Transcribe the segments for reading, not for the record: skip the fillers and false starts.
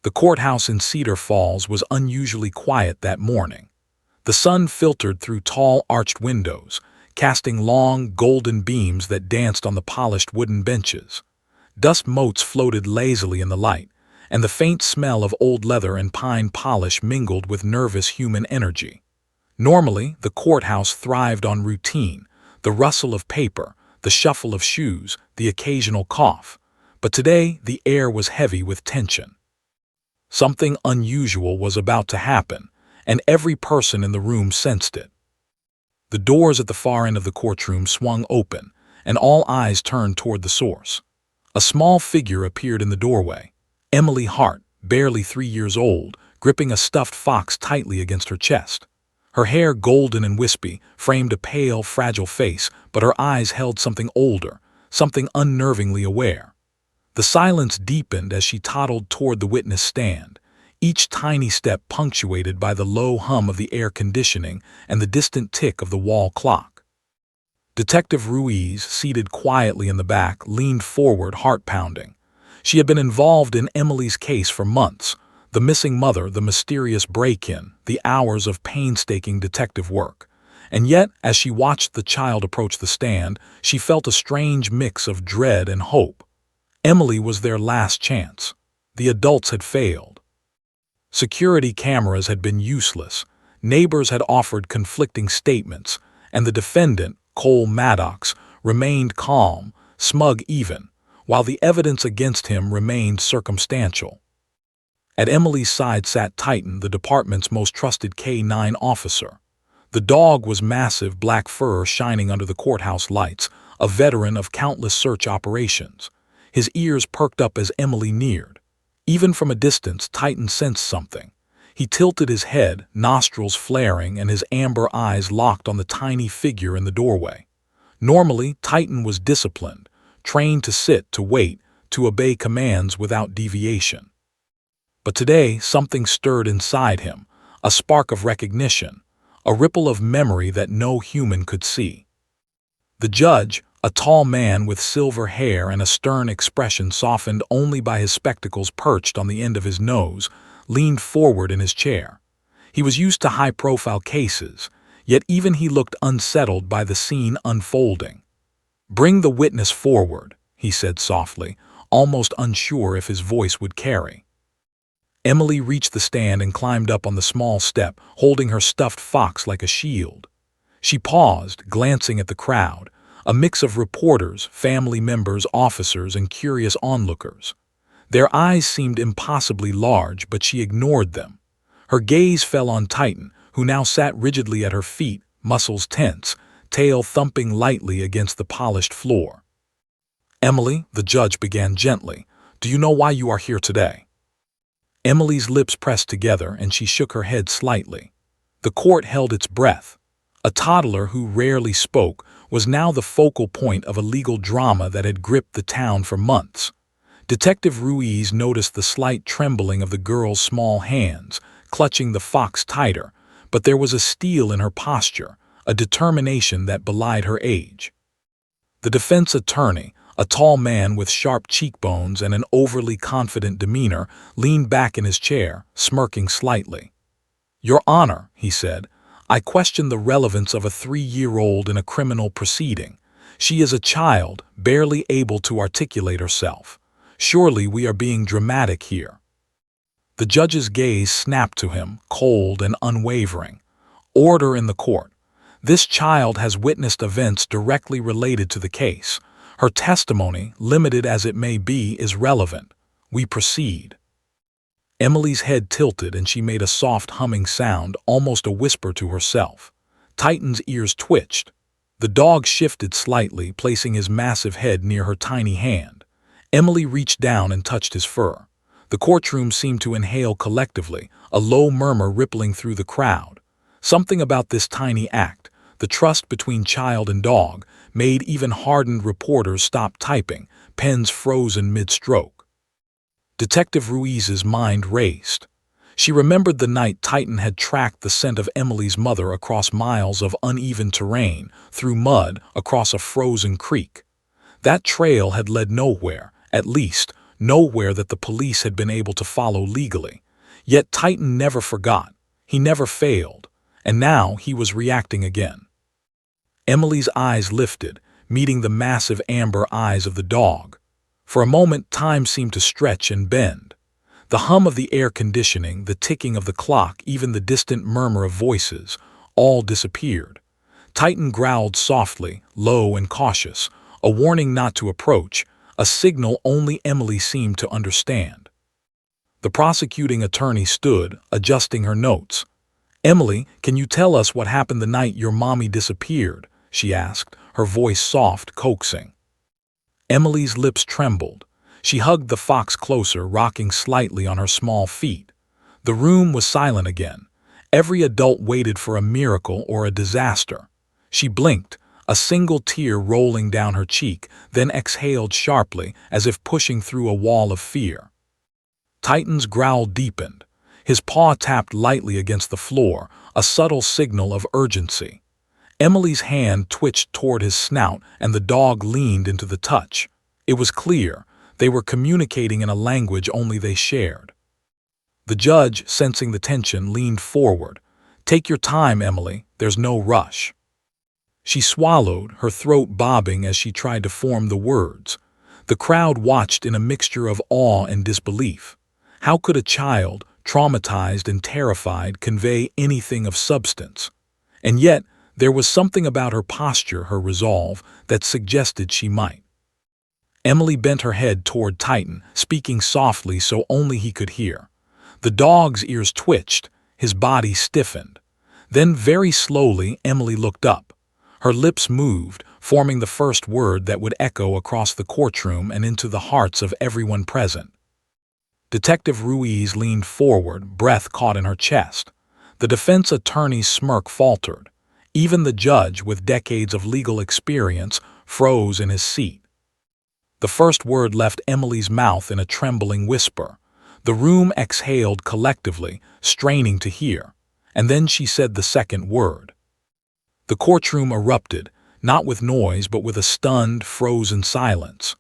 The courthouse in Cedar Falls was unusually quiet that morning. The sun filtered through tall arched windows, casting long, golden beams that danced on the polished wooden benches. Dust motes floated lazily in the light, and the faint smell of old leather and pine polish mingled with nervous human energy. Normally, the courthouse thrived on routine, the rustle of paper, the shuffle of shoes, the occasional cough. But today, the air was heavy with tension. Something unusual was about to happen, and every person in the room sensed it. The doors at the far end of the courtroom swung open, and all eyes turned toward the source. A small figure appeared in the doorway. Emily Hart, barely 3 years old, gripping a stuffed fox tightly against her chest. Her hair, golden and wispy, framed a pale, fragile face, but her eyes held something older, something unnervingly aware. The silence deepened as she toddled toward the witness stand, each tiny step punctuated by the low hum of the air conditioning and the distant tick of the wall clock. Detective Ruiz, seated quietly in the back, leaned forward, heart-pounding. She had been involved in Emily's case for months. The missing mother, the mysterious break-in, the hours of painstaking detective work. And yet, as she watched the child approach the stand, she felt a strange mix of dread and hope. Emily was their last chance. The adults had failed. Security cameras had been useless, neighbors had offered conflicting statements, and the defendant, Cole Maddox, remained calm, smug even, while the evidence against him remained circumstantial. At Emily's side sat Titan, the department's most trusted K-9 officer. The dog was massive, black fur shining under the courthouse lights, a veteran of countless search operations. His ears perked up as Emily neared. Even from a distance, Titan sensed something. He tilted his head, nostrils flaring, and his amber eyes locked on the tiny figure in the doorway. Normally, Titan was disciplined, trained to sit, to wait, to obey commands without deviation. But today, something stirred inside him, a spark of recognition, a ripple of memory that no human could see. The judge, a tall man with silver hair and a stern expression softened only by his spectacles perched on the end of his nose, leaned forward in his chair. He was used to high-profile cases, yet even he looked unsettled by the scene unfolding. "Bring the witness forward," he said softly, almost unsure if his voice would carry. Emily reached the stand and climbed up on the small step, holding her stuffed fox like a shield. She paused, glancing at the crowd, a mix of reporters, family members, officers, and curious onlookers. Their eyes seemed impossibly large, but she ignored them. Her gaze fell on Titan, who now sat rigidly at her feet, muscles tense, tail thumping lightly against the polished floor. "Emily," the judge began gently, "do you know why you are here today?" Emily's lips pressed together, and she shook her head slightly. The court held its breath. A toddler who rarely spoke was now the focal point of a legal drama that had gripped the town for months. Detective Ruiz noticed the slight trembling of the girl's small hands, clutching the fox tighter, but there was a steel in her posture, a determination that belied her age. The defense attorney, a tall man with sharp cheekbones and an overly confident demeanor, leaned back in his chair, smirking slightly. "Your Honor," he said, "I question the relevance of a 3-year-old in a criminal proceeding. She is a child, barely able to articulate herself. Surely we are being dramatic here." The judge's gaze snapped to him, cold and unwavering. "Order in the court. This child has witnessed events directly related to the case. Her testimony, limited as it may be, is relevant. We proceed." Emily's head tilted and she made a soft humming sound, almost a whisper to herself. Titan's ears twitched. The dog shifted slightly, placing his massive head near her tiny hand. Emily reached down and touched his fur. The courtroom seemed to inhale collectively, a low murmur rippling through the crowd. Something about this tiny act, the trust between child and dog, made even hardened reporters stop typing, pens frozen mid-stroke. Detective Ruiz's mind raced. She remembered the night Titan had tracked the scent of Emily's mother across miles of uneven terrain, through mud, across a frozen creek. That trail had led nowhere, at least, nowhere that the police had been able to follow legally. Yet Titan never forgot. He never failed. And now he was reacting again. Emily's eyes lifted, meeting the massive amber eyes of the dog. For a moment, time seemed to stretch and bend. The hum of the air conditioning, the ticking of the clock, even the distant murmur of voices, all disappeared. Titan growled softly, low and cautious, a warning not to approach, a signal only Emily seemed to understand. The prosecuting attorney stood, adjusting her notes. "Emily, can you tell us what happened the night your mommy disappeared?" she asked, her voice soft, coaxing. Emily's lips trembled. She hugged the fox closer, rocking slightly on her small feet. The room was silent again. Every adult waited for a miracle or a disaster. She blinked, a single tear rolling down her cheek, then exhaled sharply, as if pushing through a wall of fear. Titan's growl deepened. His paw tapped lightly against the floor, a subtle signal of urgency. Emily's hand twitched toward his snout, and the dog leaned into the touch. It was clear. They were communicating in a language only they shared. The judge, sensing the tension, leaned forward. "Take your time, Emily. There's no rush." She swallowed, her throat bobbing as she tried to form the words. The crowd watched in a mixture of awe and disbelief. How could a child, traumatized and terrified, convey anything of substance? And yet, there was something about her posture, her resolve, that suggested she might. Emily bent her head toward Titan, speaking softly so only he could hear. The dog's ears twitched, his body stiffened. Then, very slowly, Emily looked up. Her lips moved, forming the first word that would echo across the courtroom and into the hearts of everyone present. Detective Ruiz leaned forward, breath caught in her chest. The defense attorney's smirk faltered. Even the judge, with decades of legal experience, froze in his seat. The first word left Emily's mouth in a trembling whisper. The room exhaled collectively, straining to hear. And then she said the second word. The courtroom erupted, not with noise but with a stunned, frozen silence.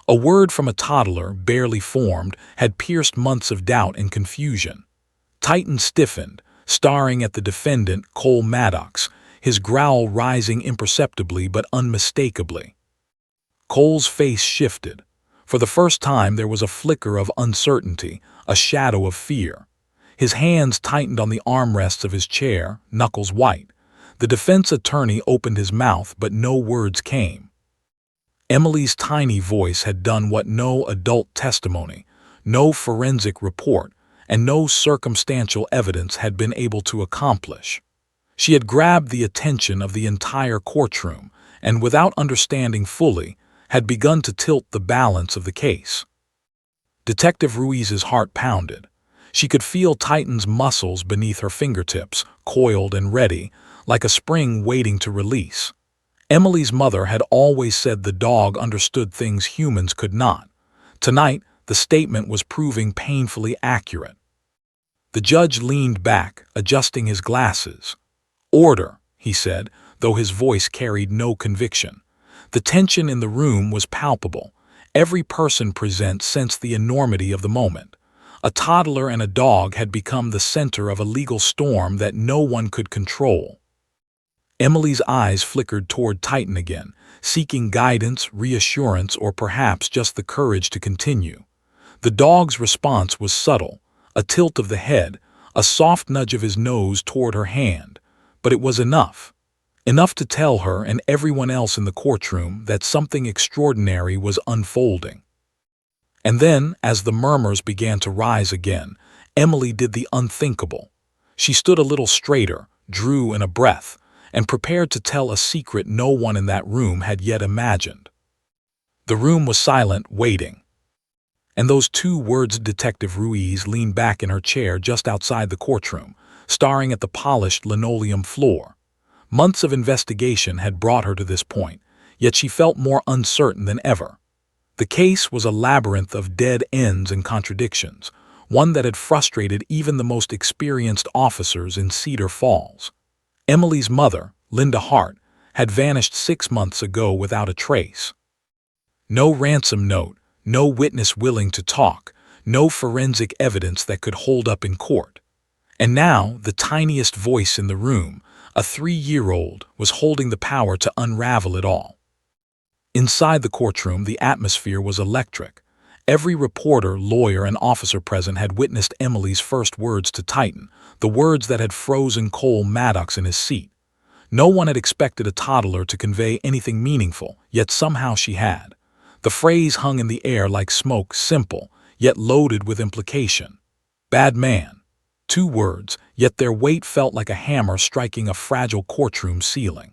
A word from a toddler, barely formed, had pierced months of doubt and confusion. Titan stiffened, staring at the defendant, Cole Maddox, his growl rising imperceptibly but unmistakably. Cole's face shifted. For the first time there was a flicker of uncertainty, a shadow of fear. His hands tightened on the armrests of his chair, knuckles white. The defense attorney opened his mouth, but no words came. Emily's tiny voice had done what no adult testimony, no forensic report, and no circumstantial evidence had been able to accomplish. She had grabbed the attention of the entire courtroom, and without understanding fully, had begun to tilt the balance of the case. Detective Ruiz's heart pounded. She could feel Titan's muscles beneath her fingertips, coiled and ready, like a spring waiting to release. Emily's mother had always said the dog understood things humans could not. Tonight, the statement was proving painfully accurate. The judge leaned back, adjusting his glasses. "Order," he said, though his voice carried no conviction. The tension in the room was palpable. Every person present sensed the enormity of the moment. A toddler and a dog had become the center of a legal storm that no one could control. Emily's eyes flickered toward Titan again, seeking guidance, reassurance, or perhaps just the courage to continue. The dog's response was subtle, a tilt of the head, a soft nudge of his nose toward her hand, but it was enough. Enough to tell her and everyone else in the courtroom that something extraordinary was unfolding. And then, as the murmurs began to rise again, Emily did the unthinkable. She stood a little straighter, drew in a breath, and prepared to tell a secret no one in that room had yet imagined. The room was silent, waiting. And those two words. Detective Ruiz leaned back in her chair just outside the courtroom, staring at the polished linoleum floor. Months of investigation had brought her to this point, yet she felt more uncertain than ever. The case was a labyrinth of dead ends and contradictions, one that had frustrated even the most experienced officers in Cedar Falls. Emily's mother, Linda Hart, had vanished 6 months ago without a trace. No ransom note, no witness willing to talk, no forensic evidence that could hold up in court. And now, the tiniest voice in the room, a 3-year-old, was holding the power to unravel it all. Inside the courtroom, the atmosphere was electric. Every reporter, lawyer, and officer present had witnessed Emily's first words to Titan, the words that had frozen Cole Maddox in his seat. No one had expected a toddler to convey anything meaningful, yet somehow she had. The phrase hung in the air like smoke, simple, yet loaded with implication. Bad man. 2 words, yet their weight felt like a hammer striking a fragile courtroom ceiling.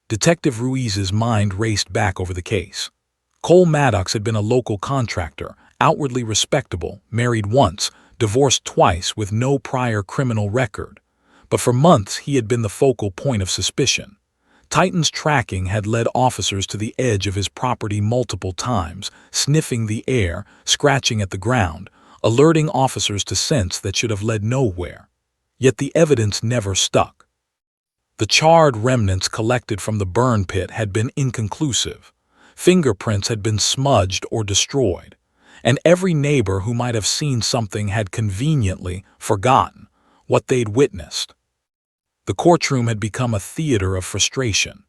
Detective Ruiz's mind raced back over the case. Cole Maddox had been a local contractor, outwardly respectable, married once, divorced twice with no prior criminal record. But for months he had been the focal point of suspicion. Titan's tracking had led officers to the edge of his property multiple times, sniffing the air, scratching at the ground, alerting officers to scents that should have led nowhere. Yet the evidence never stuck. The charred remnants collected from the burn pit had been inconclusive. Fingerprints had been smudged or destroyed, and every neighbor who might have seen something had conveniently forgotten what they'd witnessed. The courtroom had become a theater of frustration.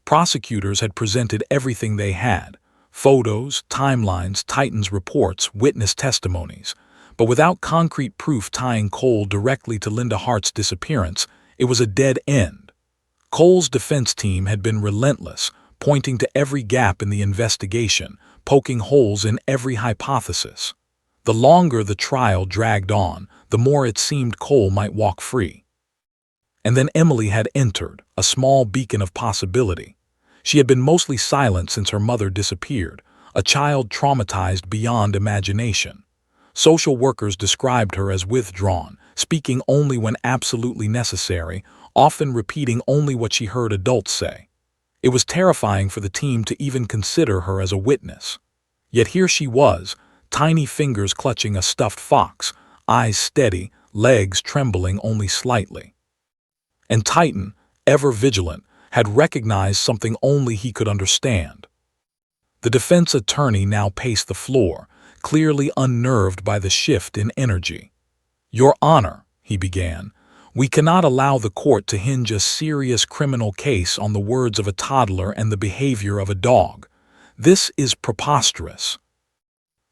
Prosecutors had presented everything they had: photos, timelines, Titan's reports, witness testimonies. But without concrete proof tying Cole directly to Linda Hart's disappearance, it was a dead end. Cole's defense team had been relentless, pointing to every gap in the investigation, poking holes in every hypothesis. The longer the trial dragged on, the more it seemed Cole might walk free. And then Emily had entered, a small beacon of possibility. She had been mostly silent since her mother disappeared, a child traumatized beyond imagination. Social workers described her as withdrawn, speaking only when absolutely necessary, often repeating only what she heard adults say. It was terrifying for the team to even consider her as a witness. Yet here she was, tiny fingers clutching a stuffed fox, eyes steady, legs trembling only slightly. And Titan, ever vigilant, had recognized something only he could understand. The defense attorney now paced the floor, clearly unnerved by the shift in energy. "Your Honor," he began, "we cannot allow the court to hinge a serious criminal case on the words of a toddler and the behavior of a dog. This is preposterous."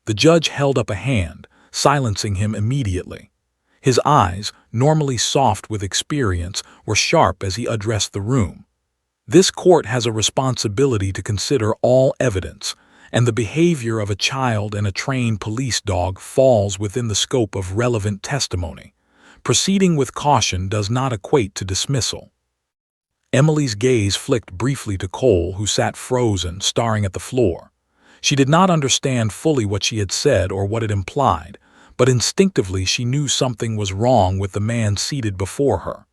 The judge held up a hand, silencing him immediately. His eyes, normally soft with experience, were sharp as he addressed the room. "This court has a responsibility to consider all evidence, and the behavior of a child and a trained police dog falls within the scope of relevant testimony. Proceeding with caution does not equate to dismissal." Emily's gaze flicked briefly to Cole, who sat frozen, staring at the floor. She did not understand fully what she had said or what it implied, but instinctively she knew something was wrong with the man seated before her.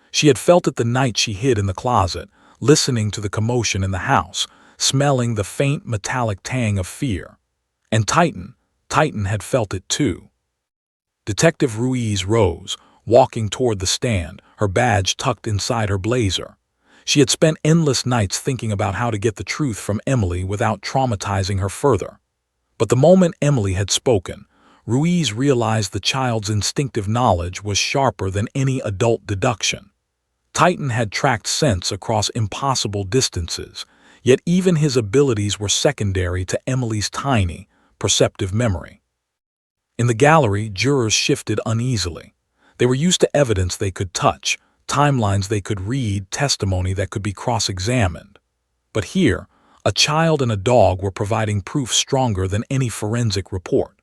She had felt it the night she hid in the closet, listening to the commotion in the house, smelling the faint metallic tang of fear. And Titan had felt it too. Detective Ruiz rose, walking toward the stand, her badge tucked inside her blazer. She had spent endless nights thinking about how to get the truth from Emily without traumatizing her further. But the moment Emily had spoken, Ruiz realized the child's instinctive knowledge was sharper than any adult deduction. Titan had tracked scents across impossible distances, yet even his abilities were secondary to Emily's tiny, perceptive memory. In the gallery, jurors shifted uneasily. They were used to evidence they could touch, timelines they could read, testimony that could be cross-examined. But here, a child and a dog were providing proof stronger than any forensic report.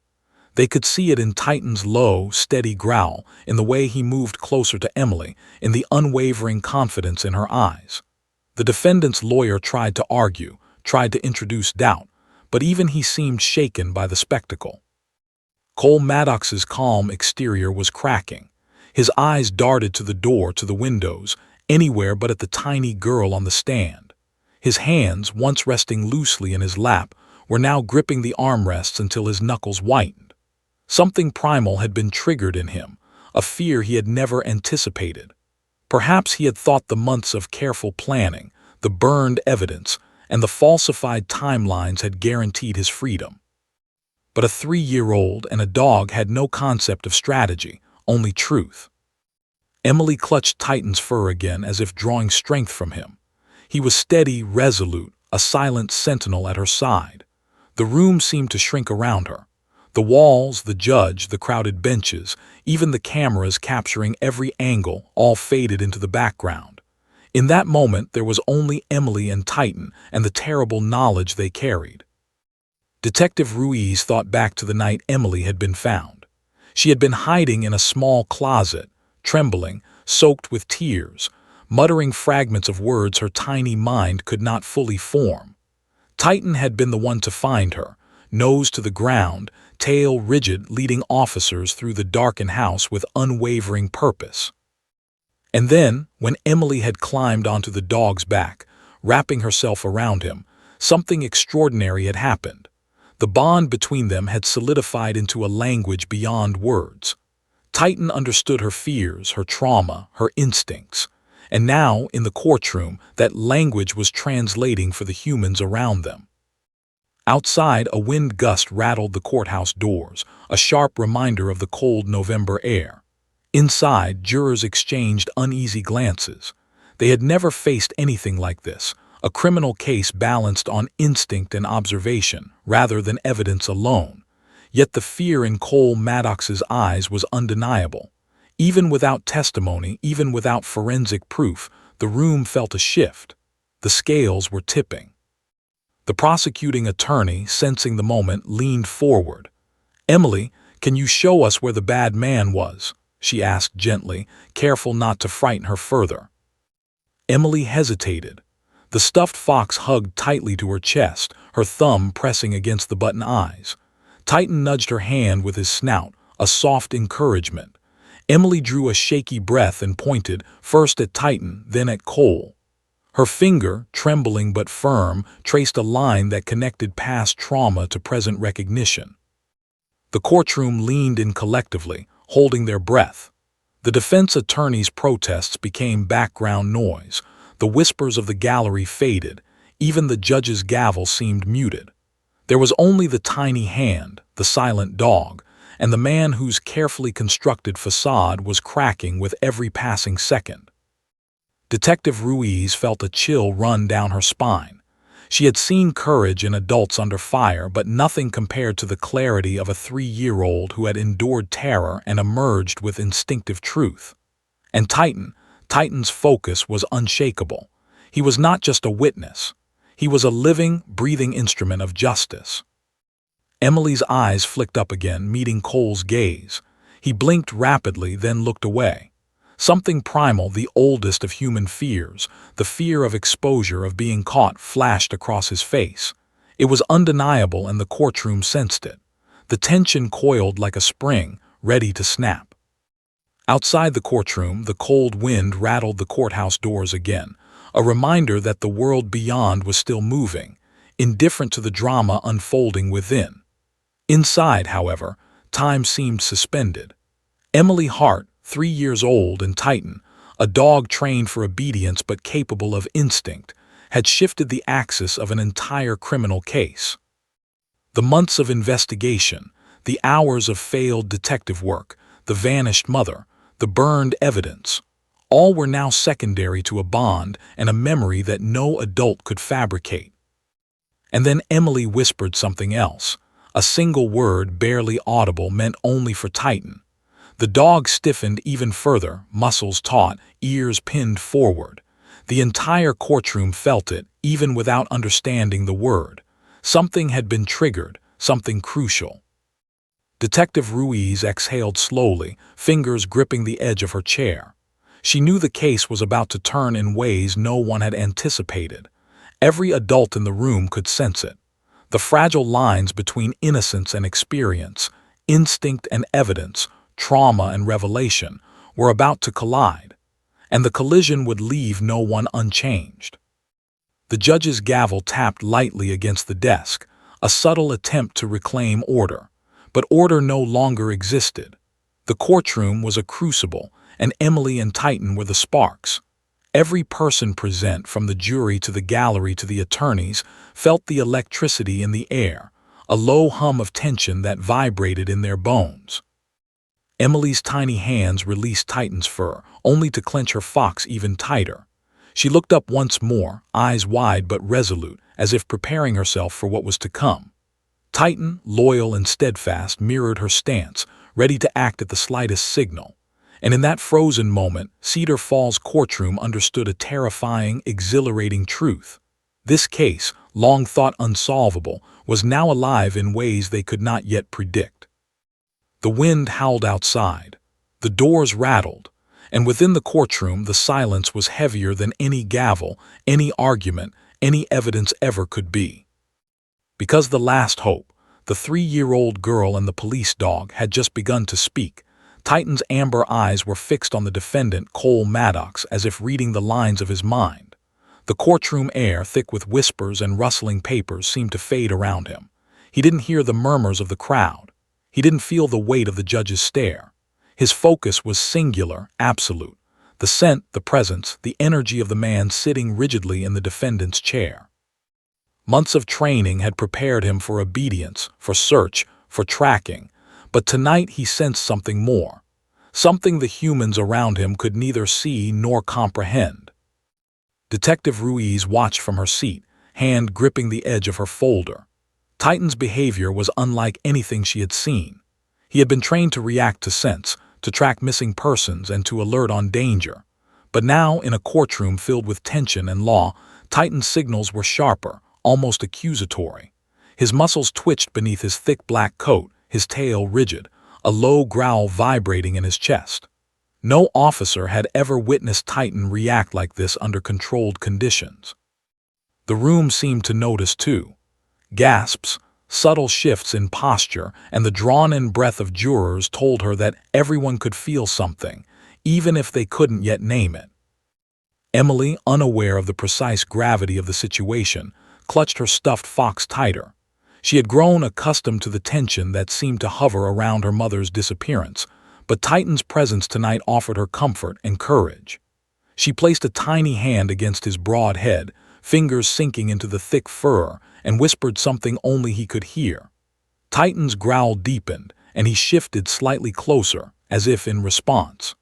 They could see it in Titan's low, steady growl, in the way he moved closer to Emily, in the unwavering confidence in her eyes. The defendant's lawyer tried to argue, tried to introduce doubt, but even he seemed shaken by the spectacle. Cole Maddox's calm exterior was cracking. His eyes darted to the door, to the windows, anywhere but at the tiny girl on the stand. His hands, once resting loosely in his lap, were now gripping the armrests until his knuckles whitened. Something primal had been triggered in him, a fear he had never anticipated. Perhaps he had thought the months of careful planning, the burned evidence, and the falsified timelines had guaranteed his freedom. But a 3-year-old and a dog had no concept of strategy, only truth. Emily clutched Titan's fur again as if drawing strength from him. He was steady, resolute, a silent sentinel at her side. The room seemed to shrink around her. The walls, the judge, the crowded benches, even the cameras capturing every angle, all faded into the background. In that moment, there was only Emily and Titan and the terrible knowledge they carried. Detective Ruiz thought back to the night Emily had been found. She had been hiding in a small closet, trembling, soaked with tears, muttering fragments of words her tiny mind could not fully form. Titan had been the one to find her, nose to the ground, tail rigid, leading officers through the darkened house with unwavering purpose. And then, when Emily had climbed onto the dog's back, wrapping herself around him, something extraordinary had happened. The bond between them had solidified into a language beyond words. Titan understood her fears, her trauma, her instincts. And now, in the courtroom, that language was translating for the humans around them. Outside, a wind gust rattled the courthouse doors, a sharp reminder of the cold November air. Inside, jurors exchanged uneasy glances. They had never faced anything like this, a criminal case balanced on instinct and observation, rather than evidence alone. Yet the fear in Cole Maddox's eyes was undeniable. Even without testimony, even without forensic proof, the room felt a shift. The scales were tipping. The prosecuting attorney, sensing the moment, leaned forward. "Emily, can you show us where the bad man was?" she asked gently, careful not to frighten her further. Emily hesitated. The stuffed fox hugged tightly to her chest, her thumb pressing against the button eyes. Titan nudged her hand with his snout, a soft encouragement. Emily drew a shaky breath and pointed, first at Titan, then at Cole. Her finger, trembling but firm, traced a line that connected past trauma to present recognition. The courtroom leaned in collectively, holding their breath. The defense attorney's protests became background noise. The whispers of the gallery faded. Even the judge's gavel seemed muted. There was only the tiny hand, the silent dog, and the man whose carefully constructed facade was cracking with every passing second. Detective Ruiz felt a chill run down her spine. She had seen courage in adults under fire, but nothing compared to the clarity of a 3-year-old who had endured terror and emerged with instinctive truth. And Titan's focus was unshakable. He was not just a witness. He was a living, breathing instrument of justice. Emily's eyes flicked up again, meeting Cole's gaze. He blinked rapidly, then looked away. Something primal, the oldest of human fears, the fear of exposure, of being caught, flashed across his face. It was undeniable, and the courtroom sensed it. The tension coiled like a spring, ready to snap. Outside the courtroom, the cold wind rattled the courthouse doors again, a reminder that the world beyond was still moving, indifferent to the drama unfolding within. Inside, however, time seemed suspended. Emily Hart, 3 years old, and Titan, a dog trained for obedience but capable of instinct, had shifted the axis of an entire criminal case. The months of investigation, the hours of failed detective work, the vanished mother, the burned evidence, all were now secondary to a bond and a memory that no adult could fabricate. And then Emily whispered something else, a single word barely audible, meant only for Titan. The dog stiffened even further, muscles taut, ears pinned forward. The entire courtroom felt it, even without understanding the word. Something had been triggered, something crucial. Detective Ruiz exhaled slowly, fingers gripping the edge of her chair. She knew the case was about to turn in ways no one had anticipated. Every adult in the room could sense it. The fragile lines between innocence and experience, instinct and evidence, trauma and revelation, were about to collide, and the collision would leave no one unchanged. The judge's gavel tapped lightly against the desk, a subtle attempt to reclaim order. But order no longer existed. The courtroom was a crucible, and Emily and Titan were the sparks. Every person present, from the jury to the gallery to the attorneys, felt the electricity in the air, a low hum of tension that vibrated in their bones. Emily's tiny hands released Titan's fur, only to clench her fox even tighter. She looked up once more, eyes wide but resolute, as if preparing herself for what was to come. Titan, loyal and steadfast, mirrored her stance, ready to act at the slightest signal. And in that frozen moment, Cedar Falls courtroom understood a terrifying, exhilarating truth. This case, long thought unsolvable, was now alive in ways they could not yet predict. The wind howled outside. The doors rattled. And within the courtroom, the silence was heavier than any gavel, any argument, any evidence ever could be. Because the last hope, the 3-year-old girl and the police dog, had just begun to speak, Titan's amber eyes were fixed on the defendant, Cole Maddox, as if reading the lines of his mind. The courtroom air, thick with whispers and rustling papers, seemed to fade around him. He didn't hear the murmurs of the crowd. He didn't feel the weight of the judge's stare. His focus was singular, absolute. The scent, the presence, the energy of the man sitting rigidly in the defendant's chair. Months of training had prepared him for obedience, for search, for tracking, but tonight he sensed something more, something the humans around him could neither see nor comprehend. Detective Ruiz watched from her seat, hand gripping the edge of her folder. Titan's behavior was unlike anything she had seen. He had been trained to react to scents, to track missing persons, and to alert on danger. But now, in a courtroom filled with tension and law, Titan's signals were sharper, almost accusatory. His muscles twitched beneath his thick black coat, his tail rigid, a low growl vibrating in his chest. No officer had ever witnessed Titan react like this under controlled conditions. The room seemed to notice too. Gasps, subtle shifts in posture, and the drawn-in breath of jurors told her that everyone could feel something, even if they couldn't yet name it. Emily, unaware of the precise gravity of the situation, clutched her stuffed fox tighter. She had grown accustomed to the tension that seemed to hover around her mother's disappearance, but Titan's presence tonight offered her comfort and courage. She placed a tiny hand against his broad head, fingers sinking into the thick fur, and whispered something only he could hear. Titan's growl deepened, and he shifted slightly closer, as if in response.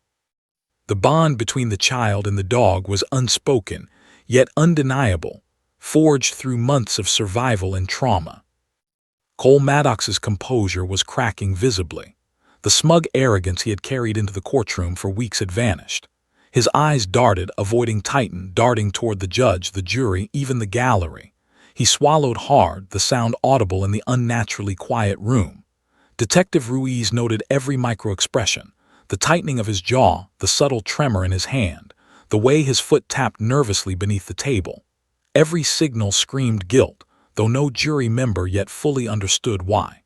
The bond between the child and the dog was unspoken, yet undeniable, forged through months of survival and trauma. Cole Maddox's composure was cracking visibly. The smug arrogance he had carried into the courtroom for weeks had vanished. His eyes darted, avoiding Titan, darting toward the judge, the jury, even the gallery. He swallowed hard, the sound audible in the unnaturally quiet room. Detective Ruiz noted every micro-expression, the tightening of his jaw, the subtle tremor in his hand, the way his foot tapped nervously beneath the table. Every signal screamed guilt, though no jury member yet fully understood why.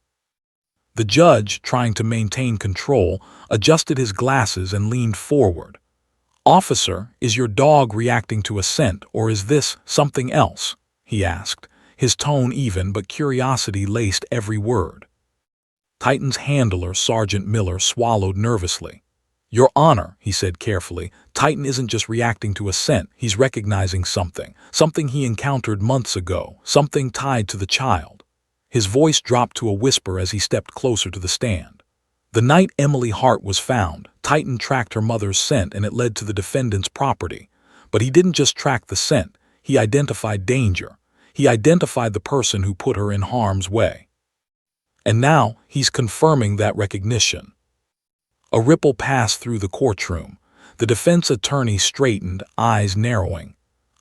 The judge, trying to maintain control, adjusted his glasses and leaned forward. "Officer, is your dog reacting to a scent, or is this something else?" he asked, his tone even, but curiosity laced every word. Titan's handler, Sergeant Miller, swallowed nervously. "Your Honor," he said carefully, "Titan isn't just reacting to a scent, he's recognizing something, something he encountered months ago, something tied to the child." His voice dropped to a whisper as he stepped closer to the stand. The night Emily Hart was found, Titan tracked her mother's scent and it led to the defendant's property. But he didn't just track the scent, he identified danger. He identified the person who put her in harm's way. And now he's confirming that recognition. A ripple passed through the courtroom. The defense attorney straightened, eyes narrowing.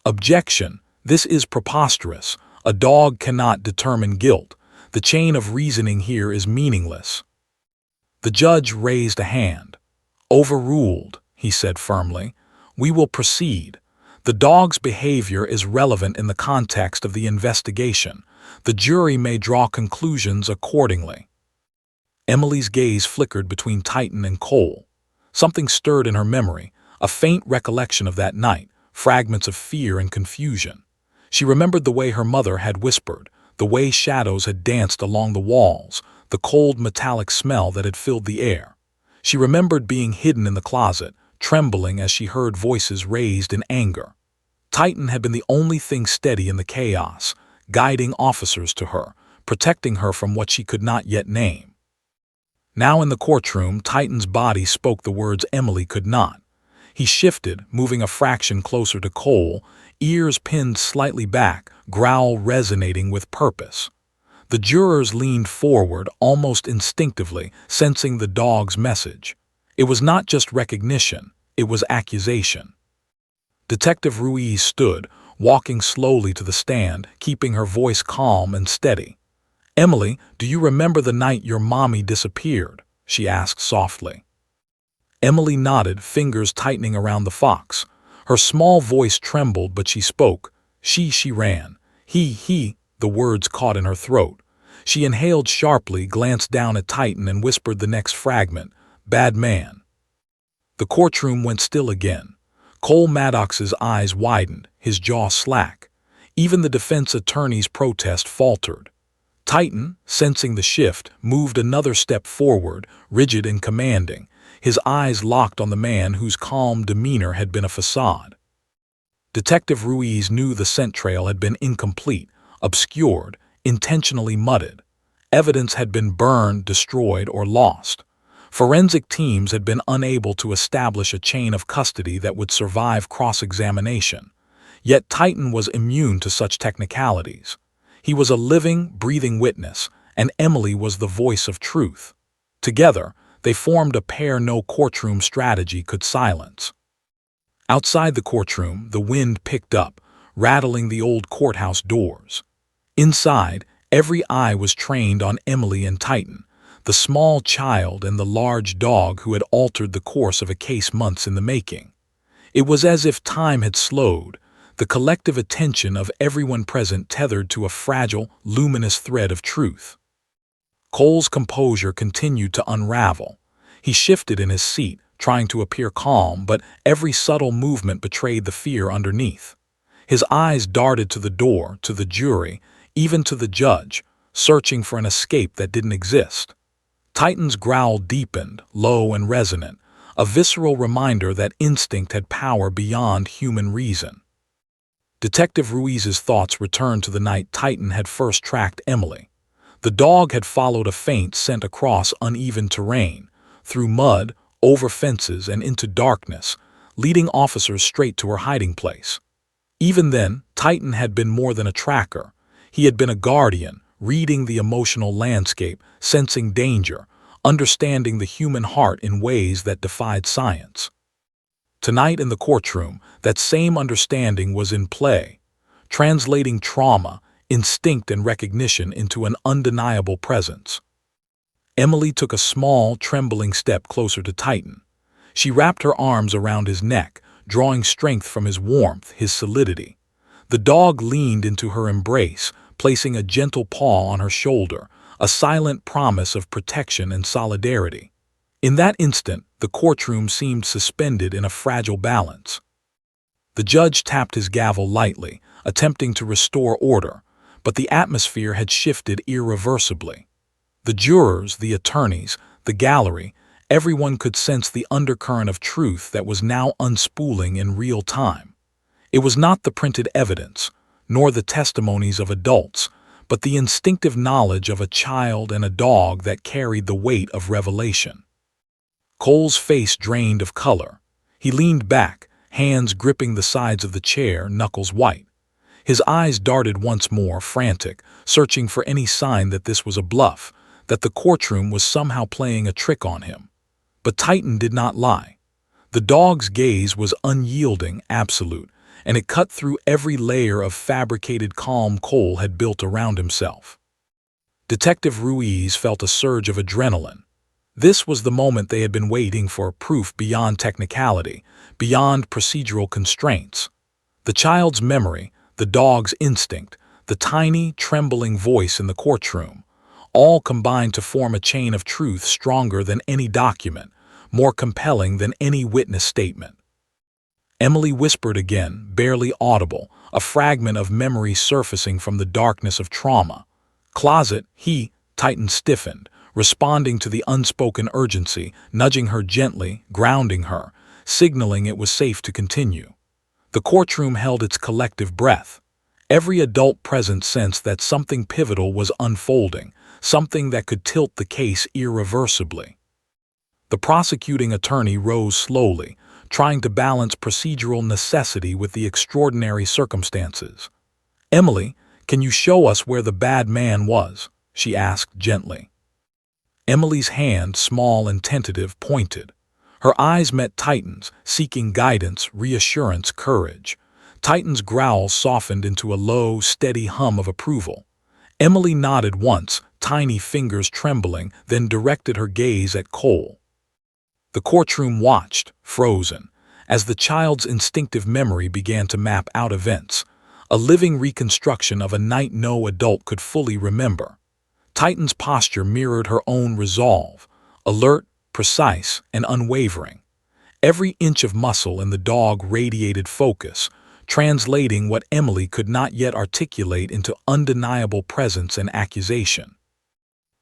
"Objection! This is preposterous. A dog cannot determine guilt. The chain of reasoning here is meaningless." The judge raised a hand. "Overruled," he said firmly. "We will proceed. The dog's behavior is relevant in the context of the investigation. The jury may draw conclusions accordingly." Emily's gaze flickered between Titan and Cole. Something stirred in her memory, a faint recollection of that night, fragments of fear and confusion. She remembered the way her mother had whispered, the way shadows had danced along the walls, the cold metallic smell that had filled the air. She remembered being hidden in the closet, trembling as she heard voices raised in anger. Titan had been the only thing steady in the chaos, guiding officers to her, protecting her from what she could not yet name. Now in the courtroom, Titan's body spoke the words Emily could not. He shifted, moving a fraction closer to Cole, ears pinned slightly back, growl resonating with purpose. The jurors leaned forward almost instinctively, sensing the dog's message. It was not just recognition, it was accusation. Detective Ruiz stood, walking slowly to the stand, keeping her voice calm and steady. "Emily, do you remember the night your mommy disappeared?" she asked softly. Emily nodded, fingers tightening around the fox. Her small voice trembled, but she spoke. She ran. He, the words caught in her throat. She inhaled sharply, glanced down at Titan, and whispered the next fragment, "Bad man." The courtroom went still again. Cole Maddox's eyes widened, his jaw slack. Even the defense attorney's protest faltered. Titan, sensing the shift, moved another step forward, rigid and commanding, his eyes locked on the man whose calm demeanor had been a facade. Detective Ruiz knew the scent trail had been incomplete, obscured, intentionally mudded. Evidence had been burned, destroyed, or lost. Forensic teams had been unable to establish a chain of custody that would survive cross-examination. Yet Titan was immune to such technicalities. He was a living, breathing witness, and Emily was the voice of truth. Together, they formed a pair no courtroom strategy could silence. Outside the courtroom, the wind picked up, rattling the old courthouse doors. Inside, every eye was trained on Emily and Titan, the small child and the large dog who had altered the course of a case months in the making. It was as if time had slowed, the collective attention of everyone present tethered to a fragile, luminous thread of truth. Cole's composure continued to unravel. He shifted in his seat, trying to appear calm, but every subtle movement betrayed the fear underneath. His eyes darted to the door, to the jury, even to the judge, searching for an escape that didn't exist. Titan's growl deepened, low and resonant, a visceral reminder that instinct had power beyond human reason. Detective Ruiz's thoughts returned to the night Titan had first tracked Emily. The dog had followed a faint scent across uneven terrain, through mud, over fences, and into darkness, leading officers straight to her hiding place. Even then, Titan had been more than a tracker. He had been a guardian, reading the emotional landscape, sensing danger, understanding the human heart in ways that defied science. Tonight in the courtroom, that same understanding was in play, translating trauma, instinct, and recognition into an undeniable presence. Emily took a small, trembling step closer to Titan. She wrapped her arms around his neck, drawing strength from his warmth, his solidity. The dog leaned into her embrace, placing a gentle paw on her shoulder, a silent promise of protection and solidarity. In that instant, the courtroom seemed suspended in a fragile balance. The judge tapped his gavel lightly, attempting to restore order, but the atmosphere had shifted irreversibly. The jurors, the attorneys, the gallery, everyone could sense the undercurrent of truth that was now unspooling in real time. It was not the printed evidence, nor the testimonies of adults, but the instinctive knowledge of a child and a dog that carried the weight of revelation. Cole's face drained of color. He leaned back, hands gripping the sides of the chair, knuckles white. His eyes darted once more, frantic, searching for any sign that this was a bluff, that the courtroom was somehow playing a trick on him. But Titan did not lie. The dog's gaze was unyielding, absolute, and it cut through every layer of fabricated calm Cole had built around himself. Detective Ruiz felt a surge of adrenaline. This was the moment they had been waiting for, proof beyond technicality, beyond procedural constraints. The child's memory, the dog's instinct, the tiny, trembling voice in the courtroom, all combined to form a chain of truth stronger than any document, more compelling than any witness statement. Emily whispered again, barely audible, a fragment of memory surfacing from the darkness of trauma. "Closet," Titan stiffened, responding to the unspoken urgency, nudging her gently, grounding her, signaling it was safe to continue. The courtroom held its collective breath. Every adult present sensed that something pivotal was unfolding, something that could tilt the case irreversibly. The prosecuting attorney rose slowly, trying to balance procedural necessity with the extraordinary circumstances. "Emily, can you show us where the bad man was?" she asked gently. Emily's hand, small and tentative, pointed. Her eyes met Titan's, seeking guidance, reassurance, courage. Titan's growl softened into a low, steady hum of approval. Emily nodded once, tiny fingers trembling, then directed her gaze at Cole. The courtroom watched, frozen, as the child's instinctive memory began to map out events, a living reconstruction of a night no adult could fully remember. Titan's posture mirrored her own resolve, alert, precise, and unwavering. Every inch of muscle in the dog radiated focus, translating what Emily could not yet articulate into undeniable presence and accusation.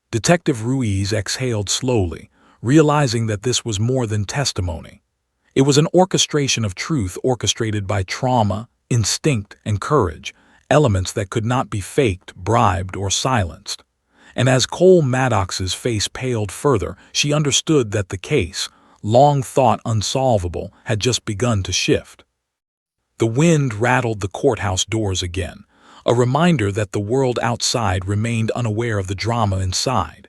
Detective Ruiz exhaled slowly, realizing that this was more than testimony. It was an orchestration of truth orchestrated by trauma, instinct, and courage, elements that could not be faked, bribed, or silenced. And as Cole Maddox's face paled further, she understood that the case, long thought unsolvable, had just begun to shift. The wind rattled the courthouse doors again, a reminder that the world outside remained unaware of the drama inside.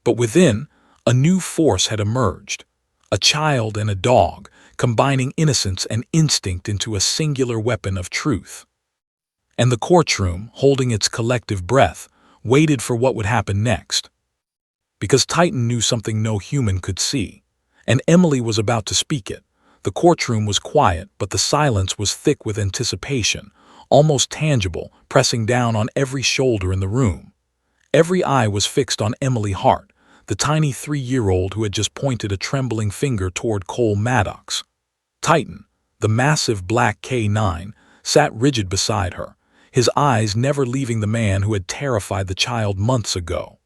But within, a new force had emerged, a child and a dog, combining innocence and instinct into a singular weapon of truth. And the courtroom, holding its collective breath, waited for what would happen next. Because Titan knew something no human could see, and Emily was about to speak it. The courtroom was quiet, but the silence was thick with anticipation, almost tangible, pressing down on every shoulder in the room. Every eye was fixed on Emily Hart, the tiny 3-year-old who had just pointed a trembling finger toward Cole Maddox. Titan, the massive black K9, sat rigid beside her, his eyes never leaving the man who had terrified the child months ago.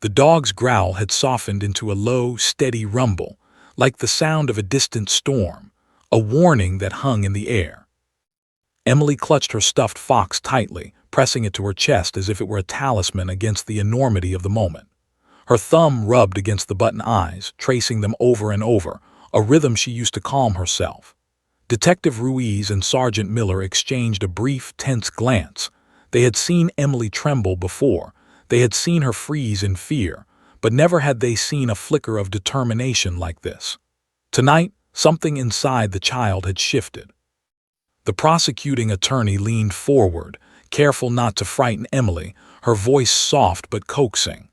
The dog's growl had softened into a low, steady rumble, like the sound of a distant storm, a warning that hung in the air. Emily clutched her stuffed fox tightly, pressing it to her chest as if it were a talisman against the enormity of the moment. Her thumb rubbed against the button eyes, tracing them over and over, a rhythm she used to calm herself. Detective Ruiz and Sergeant Miller exchanged a brief, tense glance. They had seen Emily tremble before. They had seen her freeze in fear, but never had they seen a flicker of determination like this. Tonight, something inside the child had shifted. The prosecuting attorney leaned forward, careful not to frighten Emily, her voice soft but coaxing.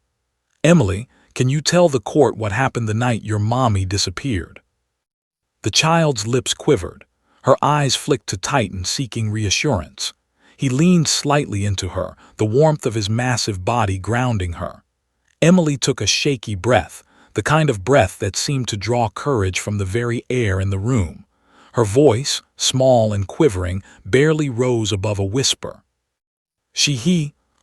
"Emily, can you tell the court what happened the night your mommy disappeared?" The child's lips quivered. Her eyes flicked to Titan, seeking reassurance. He leaned slightly into her, the warmth of his massive body grounding her. Emily took a shaky breath, the kind of breath that seemed to draw courage from the very air in the room. Her voice, small and quivering, barely rose above a whisper.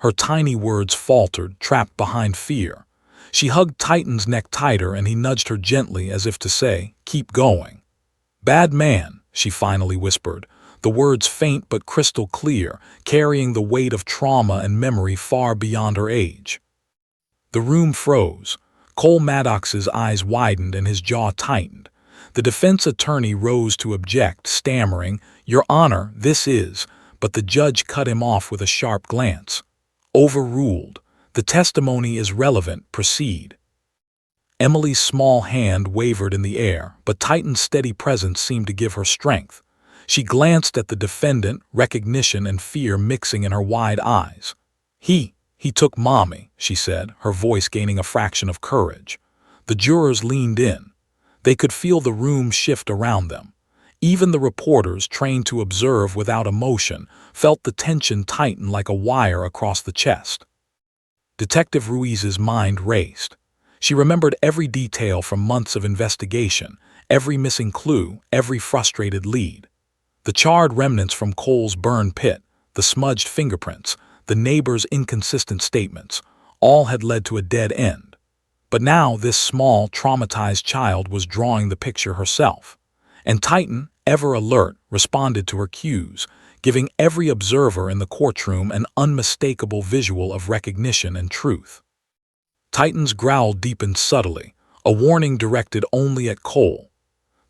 Her tiny words faltered, trapped behind fear. She hugged Titan's neck tighter and he nudged her gently as if to say, "Keep going." "Bad man," she finally whispered, the words faint but crystal clear, carrying the weight of trauma and memory far beyond her age. The room froze. Cole Maddox's eyes widened and his jaw tightened. The defense attorney rose to object, stammering, "Your Honor, this is," but the judge cut him off with a sharp glance. "Overruled. The testimony is relevant. Proceed." Emily's small hand wavered in the air, but Titan's steady presence seemed to give her strength. She glanced at the defendant, recognition and fear mixing in her wide eyes. He took Mommy," she said, her voice gaining a fraction of courage. The jurors leaned in. They could feel the room shift around them. Even the reporters, trained to observe without emotion, felt the tension tighten like a wire across the chest. Detective Ruiz's mind raced. She remembered every detail from months of investigation, every missing clue, every frustrated lead. The charred remnants from Cole's burned pit, the smudged fingerprints, the neighbors' inconsistent statements, all had led to a dead end. But now this small, traumatized child was drawing the picture herself. And Titan, ever alert, responded to her cues, giving every observer in the courtroom an unmistakable visual of recognition and truth. Titan's growl deepened subtly, a warning directed only at Cole.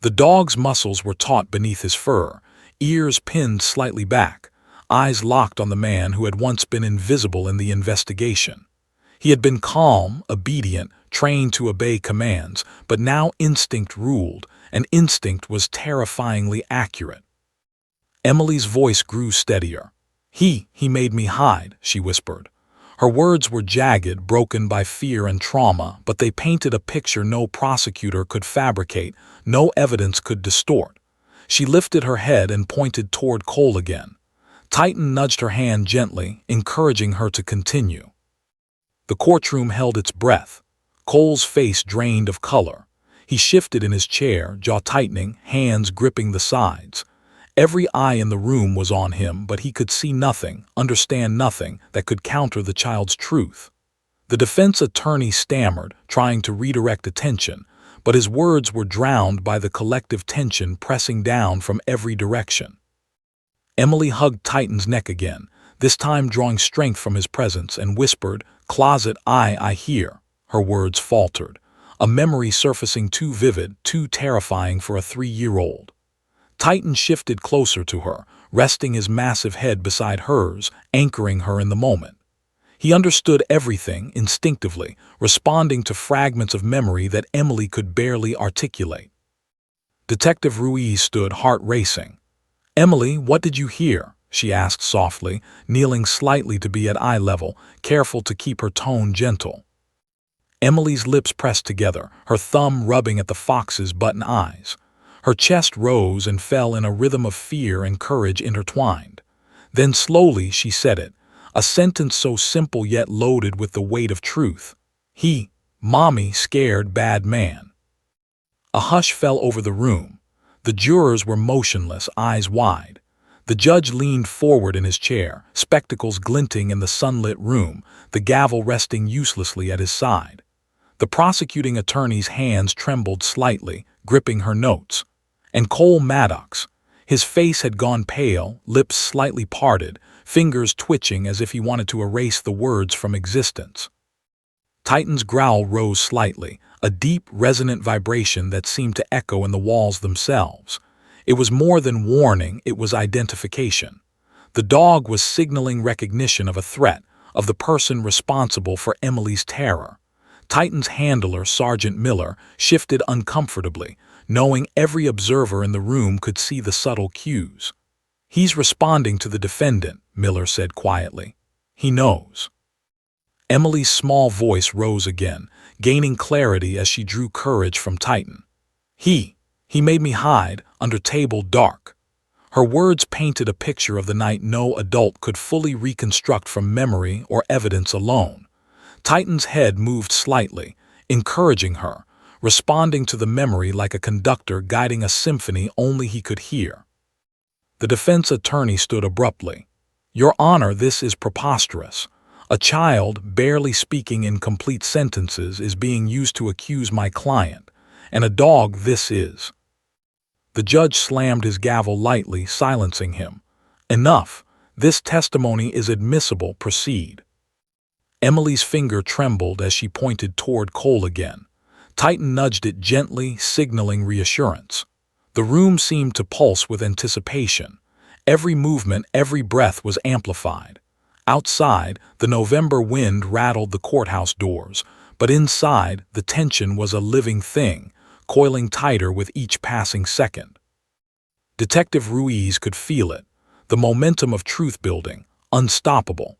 The dog's muscles were taut beneath his fur, ears pinned slightly back, eyes locked on the man who had once been invisible in the investigation. He had been calm, obedient, trained to obey commands, but now instinct ruled, and instinct was terrifyingly accurate. Emily's voice grew steadier. He made me hide," she whispered. Her words were jagged, broken by fear and trauma, but they painted a picture no prosecutor could fabricate, no evidence could distort. She lifted her head and pointed toward Cole again. Titan nudged her hand gently, encouraging her to continue. The courtroom held its breath. Cole's face drained of color. He shifted in his chair, jaw tightening, hands gripping the sides. Every eye in the room was on him, but he could see nothing, understand nothing that could counter the child's truth. The defense attorney stammered, trying to redirect attention, but his words were drowned by the collective tension pressing down from every direction. Emily hugged Titan's neck again, this time drawing strength from his presence, and whispered, "Closet, I hear." Her words faltered, a memory surfacing too vivid, too terrifying for a 3-year-old. Titan shifted closer to her, resting his massive head beside hers, anchoring her in the moment. He understood everything instinctively, responding to fragments of memory that Emily could barely articulate. Detective Ruiz stood, heart racing. "Emily, what did you hear?" she asked softly, kneeling slightly to be at eye level, careful to keep her tone gentle. Emily's lips pressed together, her thumb rubbing at the fox's button eyes. Her chest rose and fell in a rhythm of fear and courage intertwined. Then slowly she said it, a sentence so simple yet loaded with the weight of truth. Mommy, scared bad man." A hush fell over the room. The jurors were motionless, eyes wide. The judge leaned forward in his chair, spectacles glinting in the sunlit room, the gavel resting uselessly at his side. The prosecuting attorney's hands trembled slightly, gripping her notes. And Cole Maddox. His face had gone pale, lips slightly parted, fingers twitching as if he wanted to erase the words from existence. Titan's growl rose slightly, a deep, resonant vibration that seemed to echo in the walls themselves. It was more than warning, it was identification. The dog was signaling recognition of a threat, of the person responsible for Emily's terror. Titan's handler, Sergeant Miller, shifted uncomfortably, knowing every observer in the room could see the subtle cues. "He's responding to the defendant," Miller said quietly. "He knows." Emily's small voice rose again, gaining clarity as she drew courage from Titan. He made me hide under table dark." Her words painted a picture of the night no adult could fully reconstruct from memory or evidence alone. Titan's head moved slightly, encouraging her, responding to the memory like a conductor guiding a symphony only he could hear. The defense attorney stood abruptly. "Your Honor, this is preposterous. A child, barely speaking in complete sentences, is being used to accuse my client, and a dog this is." The judge slammed his gavel lightly, silencing him. "Enough. This testimony is admissible. Proceed." Emily's finger trembled as she pointed toward Cole again. Titan nudged it gently, signaling reassurance. The room seemed to pulse with anticipation. Every movement, every breath was amplified. Outside, the November wind rattled the courthouse doors, but inside, the tension was a living thing, coiling tighter with each passing second. Detective Ruiz could feel it, the momentum of truth building, unstoppable.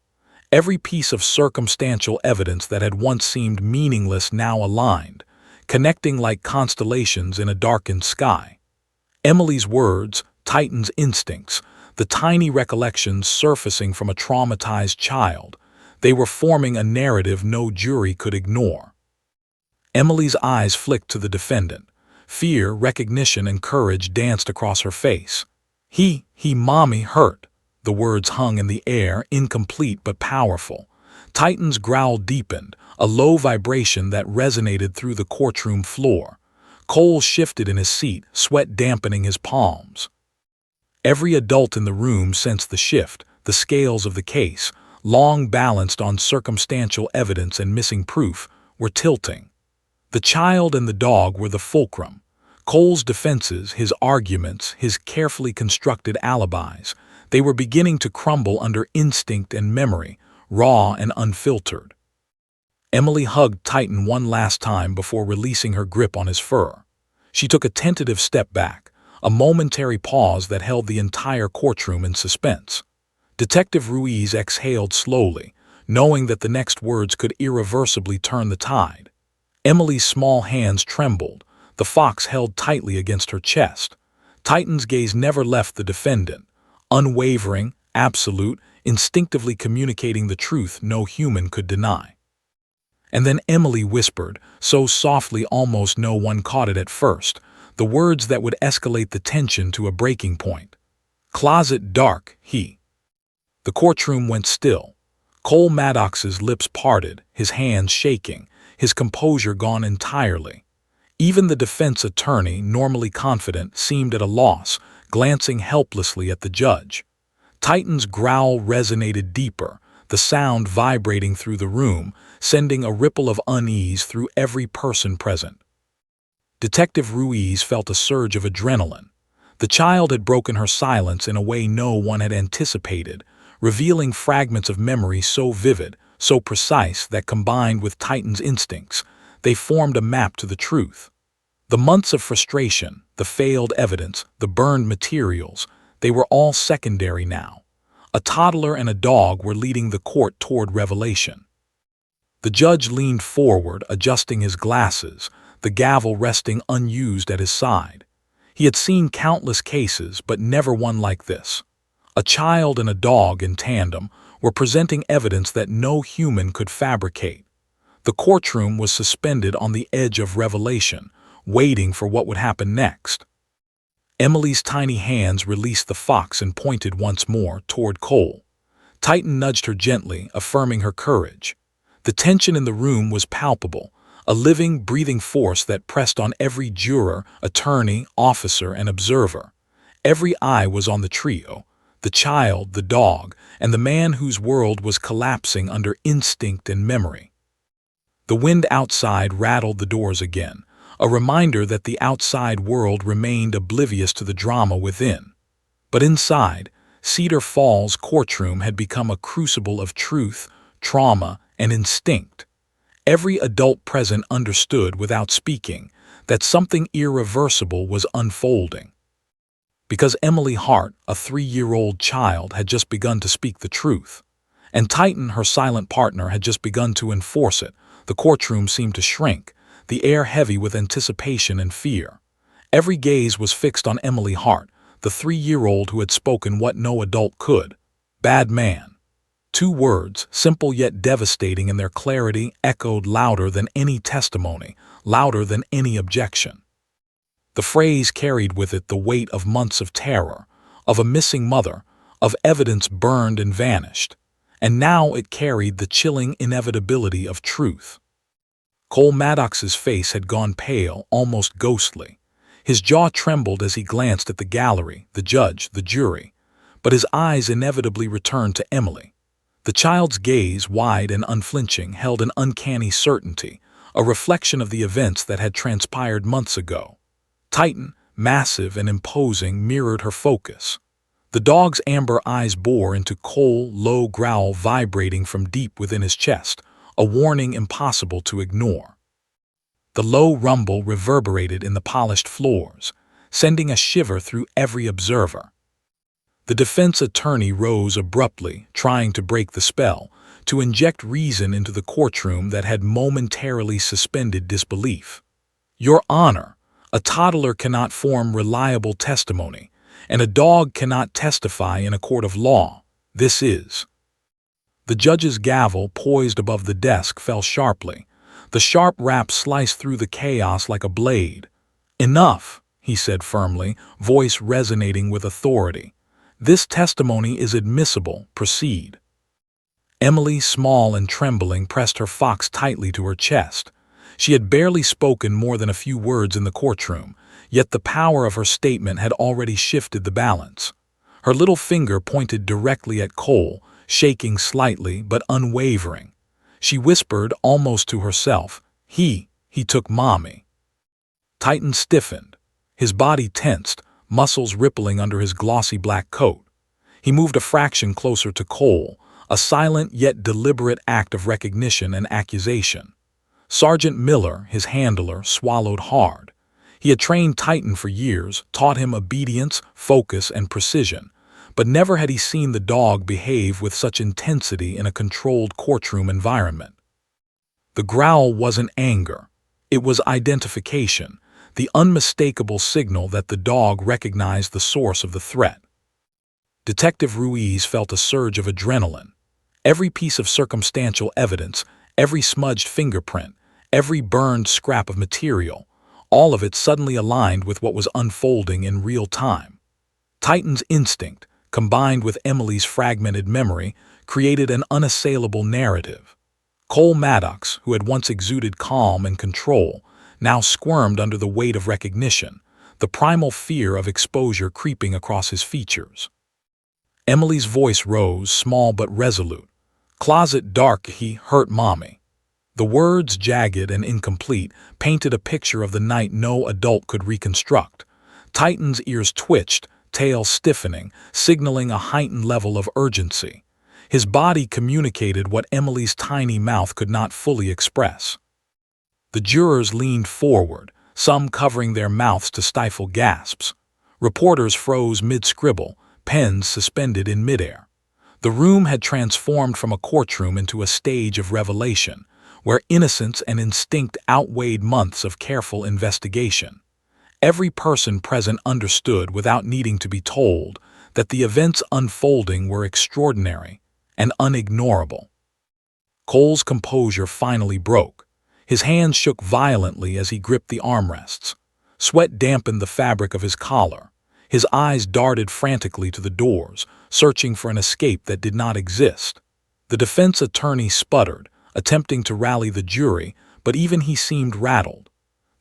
Every piece of circumstantial evidence that had once seemed meaningless now aligned, connecting like constellations in a darkened sky. Emily's words, Titan's instincts, the tiny recollections surfacing from a traumatized child, they were forming a narrative no jury could ignore. Emily's eyes flicked to the defendant. Fear, recognition, and courage danced across her face. Mommy hurt." The words hung in the air, incomplete but powerful. Titan's growl deepened, a low vibration that resonated through the courtroom floor. Cole shifted in his seat, sweat dampening his palms. Every adult in the room sensed the shift. The scales of the case, long balanced on circumstantial evidence and missing proof, were tilting. The child and the dog were the fulcrum. Cole's defenses, his arguments, his carefully constructed alibis, they were beginning to crumble under instinct and memory, raw and unfiltered. Emily hugged Titan one last time before releasing her grip on his fur. She took a tentative step back, a momentary pause that held the entire courtroom in suspense. Detective Ruiz exhaled slowly, knowing that the next words could irreversibly turn the tide. Emily's small hands trembled, the fox held tightly against her chest. Titan's gaze never left the defendant, unwavering, absolute, instinctively communicating the truth no human could deny. And then Emily whispered, so softly almost no one caught it at first, the words that would escalate the tension to a breaking point. "Closet dark, he." The courtroom went still. Cole Maddox's lips parted, his hands shaking, his composure gone entirely. Even the defense attorney, normally confident, seemed at a loss, glancing helplessly at the judge. Titan's growl resonated deeper, the sound vibrating through the room, sending a ripple of unease through every person present. Detective Ruiz felt a surge of adrenaline. The child had broken her silence in a way no one had anticipated, revealing fragments of memory so vivid, so precise that combined with Titan's instincts, they formed a map to the truth. The months of frustration, the failed evidence, the burned materials, they were all secondary now. A toddler and a dog were leading the court toward revelation. The judge leaned forward, adjusting his glasses, the gavel resting unused at his side. He had seen countless cases, but never one like this. A child and a dog in tandem were presenting evidence that no human could fabricate. The courtroom was suspended on the edge of revelation, waiting for what would happen next. Emily's tiny hands released the fox and pointed once more toward Cole. Titan nudged her gently, affirming her courage. The tension in the room was palpable, a living, breathing force that pressed on every juror, attorney, officer, and observer. Every eye was on the trio, the child, the dog, and the man whose world was collapsing under instinct and memory. The wind outside rattled the doors again, a reminder that the outside world remained oblivious to the drama within. But inside, Cedar Falls' courtroom had become a crucible of truth, trauma, and instinct. Every adult present understood without speaking that something irreversible was unfolding. Because Emily Hart, a 3-year-old child, had just begun to speak the truth, and Titan, her silent partner, had just begun to enforce it, the courtroom seemed to shrink, the air heavy with anticipation and fear. Every gaze was fixed on Emily Hart, the 3-year-old who had spoken what no adult could. Bad man. 2 words, simple yet devastating in their clarity, echoed louder than any testimony, louder than any objection. The phrase carried with it the weight of months of terror, of a missing mother, of evidence burned and vanished, and now it carried the chilling inevitability of truth. Cole Maddox's face had gone pale, almost ghostly. His jaw trembled as he glanced at the gallery, the judge, the jury, but his eyes inevitably returned to Emily. The child's gaze, wide and unflinching, held an uncanny certainty, a reflection of the events that had transpired months ago. Titan, massive and imposing, mirrored her focus. The dog's amber eyes bore into Cole, low growl vibrating from deep within his chest, a warning impossible to ignore. The low rumble reverberated in the polished floors, sending a shiver through every observer. The defense attorney rose abruptly, trying to break the spell, to inject reason into the courtroom that had momentarily suspended disbelief. "Your Honor, a toddler cannot form reliable testimony, and a dog cannot testify in a court of law. This is." The judge's gavel, poised above the desk, fell sharply. The sharp rap sliced through the chaos like a blade. "Enough," he said firmly, voice resonating with authority. "This testimony is admissible. Proceed." Emily, small and trembling, pressed her fox tightly to her chest. She had barely spoken more than a few words in the courtroom, yet the power of her statement had already shifted the balance. Her little finger pointed directly at Cole, shaking slightly but unwavering. She whispered almost to herself, He took Mommy." Titan stiffened. His body tensed, muscles rippling under his glossy black coat. He moved a fraction closer to Cole, a silent yet deliberate act of recognition and accusation. Sergeant Miller, his handler, swallowed hard. He had trained Titan for years, taught him obedience, focus, and precision, but never had he seen the dog behave with such intensity in a controlled courtroom environment. The growl wasn't anger. It was identification, the unmistakable signal that the dog recognized the source of the threat. Detective Ruiz felt a surge of adrenaline. Every piece of circumstantial evidence, every smudged fingerprint, every burned scrap of material, all of it suddenly aligned with what was unfolding in real time. Titan's instinct, combined with Emily's fragmented memory, created an unassailable narrative. Cole Maddox, who had once exuded calm and control, now squirmed under the weight of recognition, the primal fear of exposure creeping across his features. Emily's voice rose, small but resolute. "Closet dark, he hurt Mommy." The words, jagged and incomplete, painted a picture of the night no adult could reconstruct. Titan's ears twitched, tail stiffening, signaling a heightened level of urgency. His body communicated what Emily's tiny mouth could not fully express. The jurors leaned forward, some covering their mouths to stifle gasps. Reporters froze mid-scribble, pens suspended in midair. The room had transformed from a courtroom into a stage of revelation, where innocence and instinct outweighed months of careful investigation. Every person present understood, without needing to be told, that the events unfolding were extraordinary and unignorable. Cole's composure finally broke. His hands shook violently as he gripped the armrests. Sweat dampened the fabric of his collar. His eyes darted frantically to the doors, searching for an escape that did not exist. The defense attorney sputtered, attempting to rally the jury, but even he seemed rattled.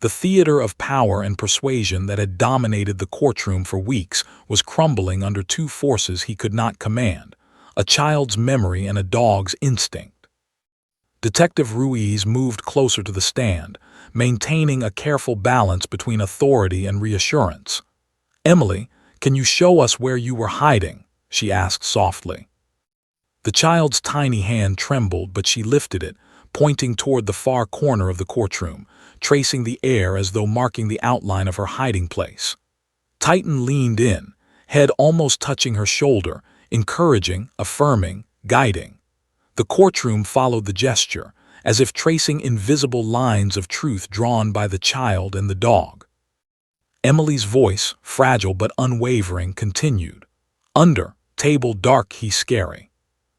The theater of power and persuasion that had dominated the courtroom for weeks was crumbling under two forces he could not command: a child's memory and a dog's instinct. Detective Ruiz moved closer to the stand, maintaining a careful balance between authority and reassurance. "Emily, can you show us where you were hiding?" she asked softly. The child's tiny hand trembled, but she lifted it, pointing toward the far corner of the courtroom, tracing the air as though marking the outline of her hiding place. Titan leaned in, head almost touching her shoulder, encouraging, affirming, guiding. The courtroom followed the gesture, as if tracing invisible lines of truth drawn by the child and the dog. Emily's voice, fragile but unwavering, continued. "Under, table dark, he scary."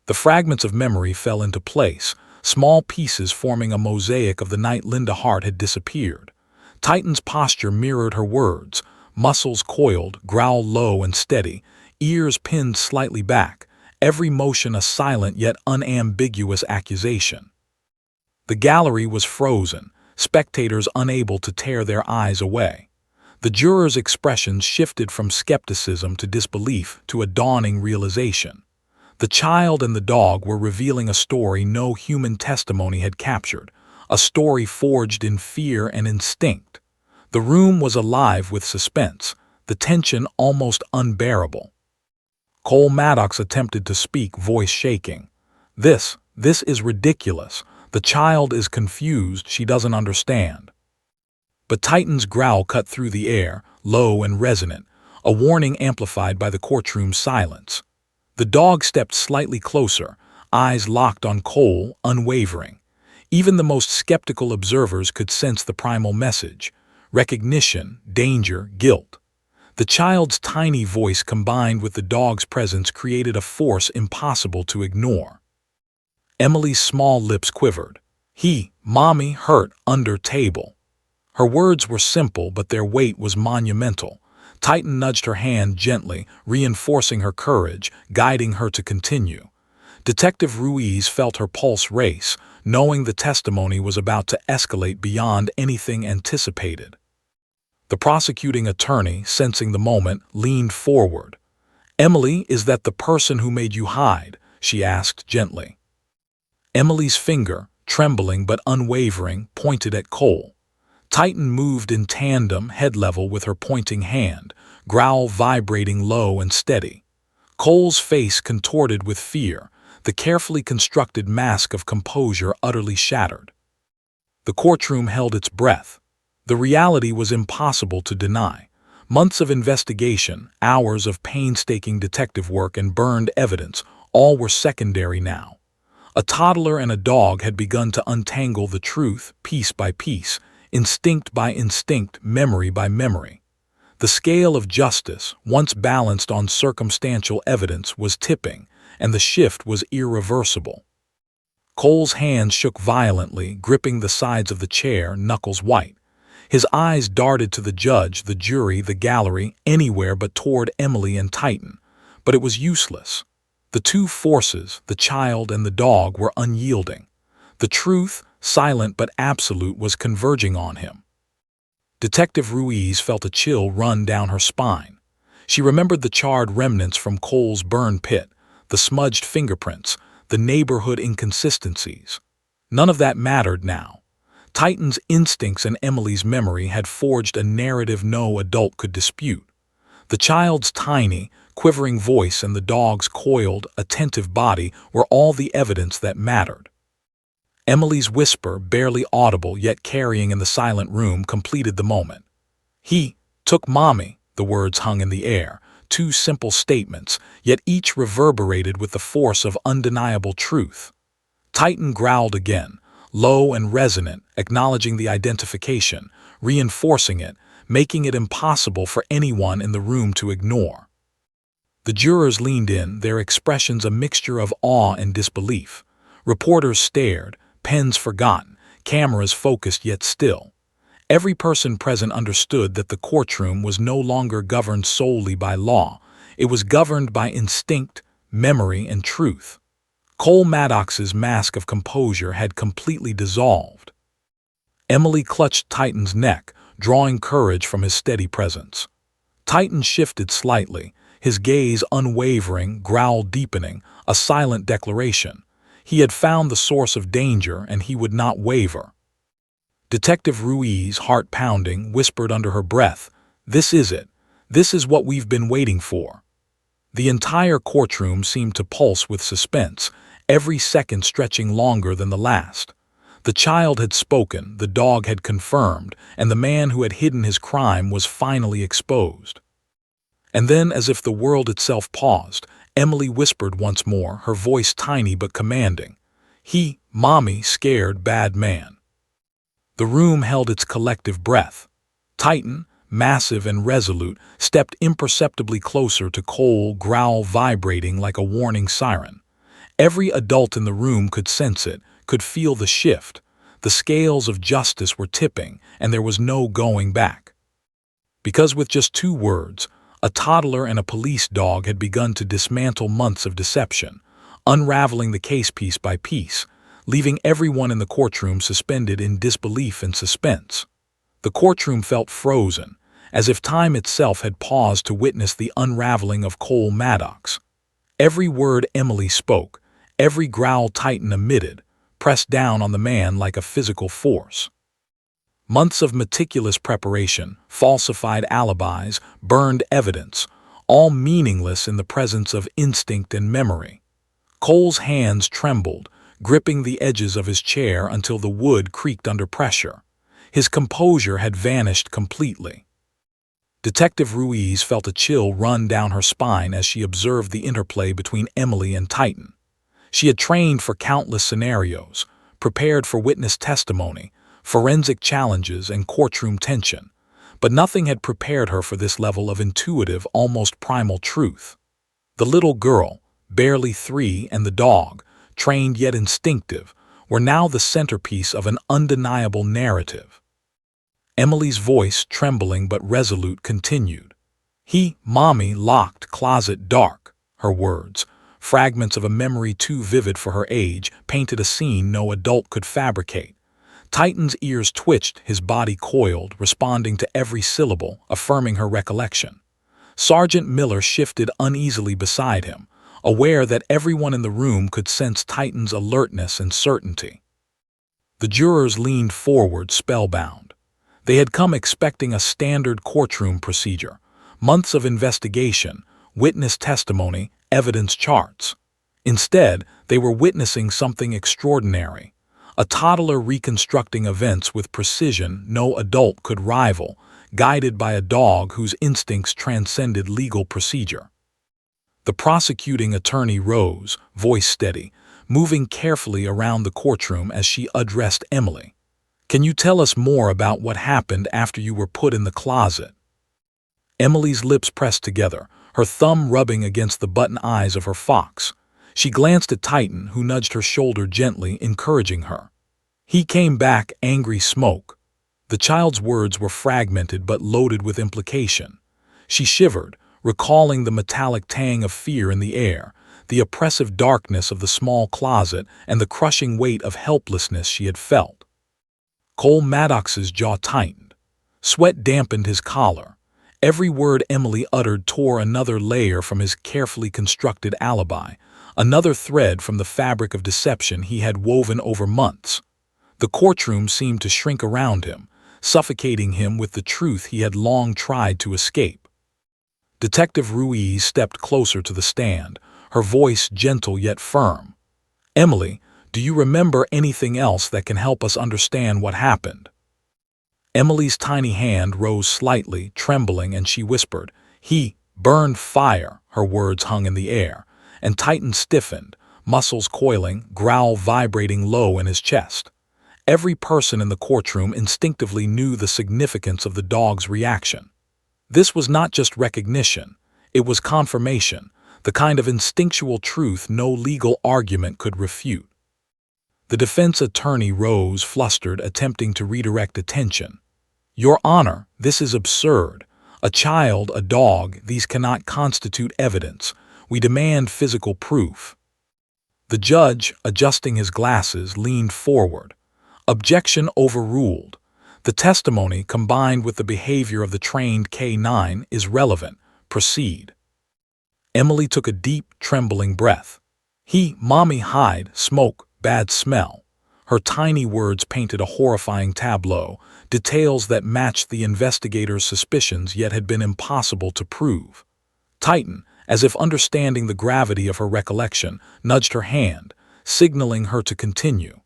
The fragments of memory fell into place, small pieces forming a mosaic of the night Linda Hart had disappeared. Titan's posture mirrored her words, muscles coiled, growl low and steady, ears pinned slightly back, every motion a silent yet unambiguous accusation. The gallery was frozen, spectators unable to tear their eyes away. The jurors' expressions shifted from skepticism to disbelief to a dawning realization. The child and the dog were revealing a story no human testimony had captured, a story forged in fear and instinct. The room was alive with suspense, the tension almost unbearable. Cole Maddox attempted to speak, voice shaking. This is ridiculous. The child is confused, she doesn't understand." But Titan's growl cut through the air, low and resonant, a warning amplified by the courtroom's silence. The dog stepped slightly closer, eyes locked on Cole, unwavering. Even the most skeptical observers could sense the primal message: recognition, danger, guilt. The child's tiny voice combined with the dog's presence created a force impossible to ignore. Emily's small lips quivered. Mommy hurt under table." Her words were simple, but their weight was monumental. Titan nudged her hand gently, reinforcing her courage, guiding her to continue. Detective Ruiz felt her pulse race, knowing the testimony was about to escalate beyond anything anticipated. The prosecuting attorney, sensing the moment, leaned forward. "Emily, is that the person who made you hide?" she asked gently. Emily's finger, trembling but unwavering, pointed at Cole. Titan moved in tandem, head level with her pointing hand, growl vibrating low and steady. Cole's face contorted with fear, the carefully constructed mask of composure utterly shattered. The courtroom held its breath. The reality was impossible to deny. Months of investigation, hours of painstaking detective work and burned evidence, all were secondary now. A toddler and a dog had begun to untangle the truth, piece by piece, instinct by instinct, memory by memory. The scale of justice, once balanced on circumstantial evidence, was tipping, and the shift was irreversible. Cole's hands shook violently, gripping the sides of the chair, knuckles white. His eyes darted to the judge, the jury, the gallery, anywhere but toward Emily and Titan. But it was useless. The two forces, the child and the dog, were unyielding. The truth, silent but absolute, was converging on him. Detective Ruiz felt a chill run down her spine. She remembered the charred remnants from Cole's burn pit, the smudged fingerprints, the neighborhood inconsistencies. None of that mattered now. Titan's instincts and Emily's memory had forged a narrative no adult could dispute. The child's tiny, quivering voice and the dog's coiled, attentive body were all the evidence that mattered. Emily's whisper, barely audible yet carrying in the silent room, completed the moment. "He took Mommy," the words hung in the air, two simple statements, yet each reverberated with the force of undeniable truth. Titan growled again, low and resonant, acknowledging the identification, reinforcing it, making it impossible for anyone in the room to ignore. The jurors leaned in, their expressions a mixture of awe and disbelief. Reporters stared, pens forgotten, cameras focused yet still. Every person present understood that the courtroom was no longer governed solely by law. It was governed by instinct, memory, and truth. Cole Maddox's mask of composure had completely dissolved. Emily clutched Titan's neck, drawing courage from his steady presence. Titan shifted slightly, his gaze unwavering, growl deepening, a silent declaration. He had found the source of danger, and he would not waver. Detective Ruiz, heart pounding, whispered under her breath, "This is it. This is what we've been waiting for." The entire courtroom seemed to pulse with suspense, every second stretching longer than the last. The child had spoken, the dog had confirmed, and the man who had hidden his crime was finally exposed. And then, as if the world itself paused, Emily whispered once more, her voice tiny but commanding, "He, Mommy, scared bad man." The room held its collective breath. Titan, massive and resolute, stepped imperceptibly closer to Cole, growl vibrating like a warning siren. Every adult in the room could sense it, could feel the shift. The scales of justice were tipping, and there was no going back. Because with just 2 words, a toddler and a police dog had begun to dismantle months of deception, unraveling the case piece by piece, leaving everyone in the courtroom suspended in disbelief and suspense. The courtroom felt frozen, as if time itself had paused to witness the unraveling of Cole Maddox. Every word Emily spoke, every growl Titan emitted, pressed down on the man like a physical force. Months of meticulous preparation, falsified alibis, burned evidence, all meaningless in the presence of instinct and memory. Cole's hands trembled, gripping the edges of his chair until the wood creaked under pressure. His composure had vanished completely. Detective Ruiz felt a chill run down her spine as she observed the interplay between Emily and Titan. She had trained for countless scenarios, prepared for witness testimony, forensic challenges, and courtroom tension, but nothing had prepared her for this level of intuitive, almost primal truth. The little girl, barely 3, and the dog, trained yet instinctive, were now the centerpiece of an undeniable narrative. Emily's voice, trembling but resolute, continued. "He, Mommy, locked closet dark," her words, fragments of a memory too vivid for her age, painted a scene no adult could fabricate. Titan's ears twitched, his body coiled, responding to every syllable, affirming her recollection. Sergeant Miller shifted uneasily beside him, aware that everyone in the room could sense Titan's alertness and certainty. The jurors leaned forward, spellbound. They had come expecting a standard courtroom procedure, months of investigation, witness testimony, evidence charts. Instead, they were witnessing something extraordinary, a toddler reconstructing events with precision no adult could rival, guided by a dog whose instincts transcended legal procedure. The prosecuting attorney rose, voice steady, moving carefully around the courtroom as she addressed Emily. "Can you tell us more about what happened after you were put in the closet?" Emily's lips pressed together, her thumb rubbing against the button eyes of her fox. She glanced at Titan, who nudged her shoulder gently, encouraging her. "He came back, angry smoke." The child's words were fragmented but loaded with implication. She shivered, recalling the metallic tang of fear in the air, the oppressive darkness of the small closet, and the crushing weight of helplessness she had felt. Cole Maddox's jaw tightened. Sweat dampened his collar. Every word Emily uttered tore another layer from his carefully constructed alibi, another thread from the fabric of deception he had woven over months. The courtroom seemed to shrink around him, suffocating him with the truth he had long tried to escape. Detective Ruiz stepped closer to the stand, her voice gentle yet firm. "Emily, do you remember anything else that can help us understand what happened?" Emily's tiny hand rose slightly, trembling, and she whispered, "He burned fire." Her words hung in the air, and Titan stiffened, muscles coiling, growl vibrating low in his chest. Every person in the courtroom instinctively knew the significance of the dog's reaction. This was not just recognition, it was confirmation, the kind of instinctual truth no legal argument could refute. The defense attorney rose, flustered, attempting to redirect attention. "Your Honor, this is absurd. A child, a dog, these cannot constitute evidence. We demand physical proof." The judge, adjusting his glasses, leaned forward. Objection overruled. The testimony, combined with the behavior of the trained K9, is relevant. Proceed. Emily took a deep, trembling breath. "He, mommy, hide, smoke, bad smell." Her tiny words painted a horrifying tableau, details that matched the investigator's suspicions yet had been impossible to prove. Titan, as if understanding the gravity of her recollection, nudged her hand, signaling her to continue.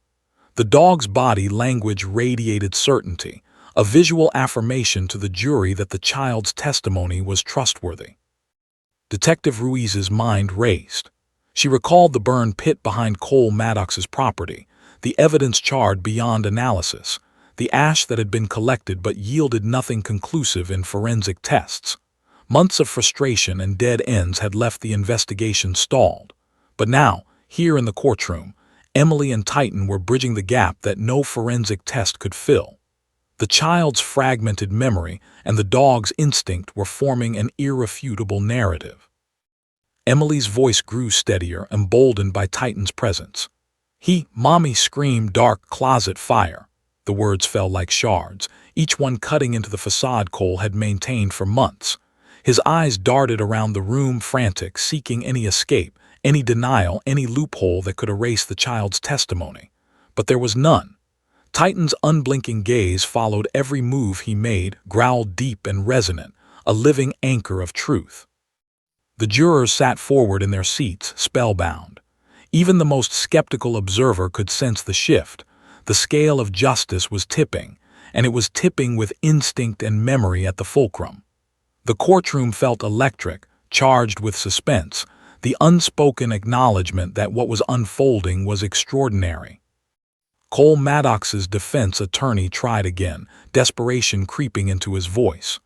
The dog's body language radiated certainty, a visual affirmation to the jury that the child's testimony was trustworthy. Detective Ruiz's mind raced. She recalled the burned pit behind Cole Maddox's property, the evidence charred beyond analysis, the ash that had been collected but yielded nothing conclusive in forensic tests. Months of frustration and dead ends had left the investigation stalled. But now, here in the courtroom, Emily and Titan were bridging the gap that no forensic test could fill. The child's fragmented memory and the dog's instinct were forming an irrefutable narrative. Emily's voice grew steadier, emboldened by Titan's presence. "He, mommy," screamed, "dark closet fire." The words fell like shards, each one cutting into the facade Cole had maintained for months. His eyes darted around the room, frantic, seeking any escape, any denial, any loophole that could erase the child's testimony. But there was none. Titan's unblinking gaze followed every move he made, growled deep and resonant, a living anchor of truth. The jurors sat forward in their seats, spellbound. Even the most skeptical observer could sense the shift. The scale of justice was tipping, and it was tipping with instinct and memory at the fulcrum. The courtroom felt electric, charged with suspense, the unspoken acknowledgement that what was unfolding was extraordinary. Cole Maddox's defense attorney tried again, desperation creeping into his voice.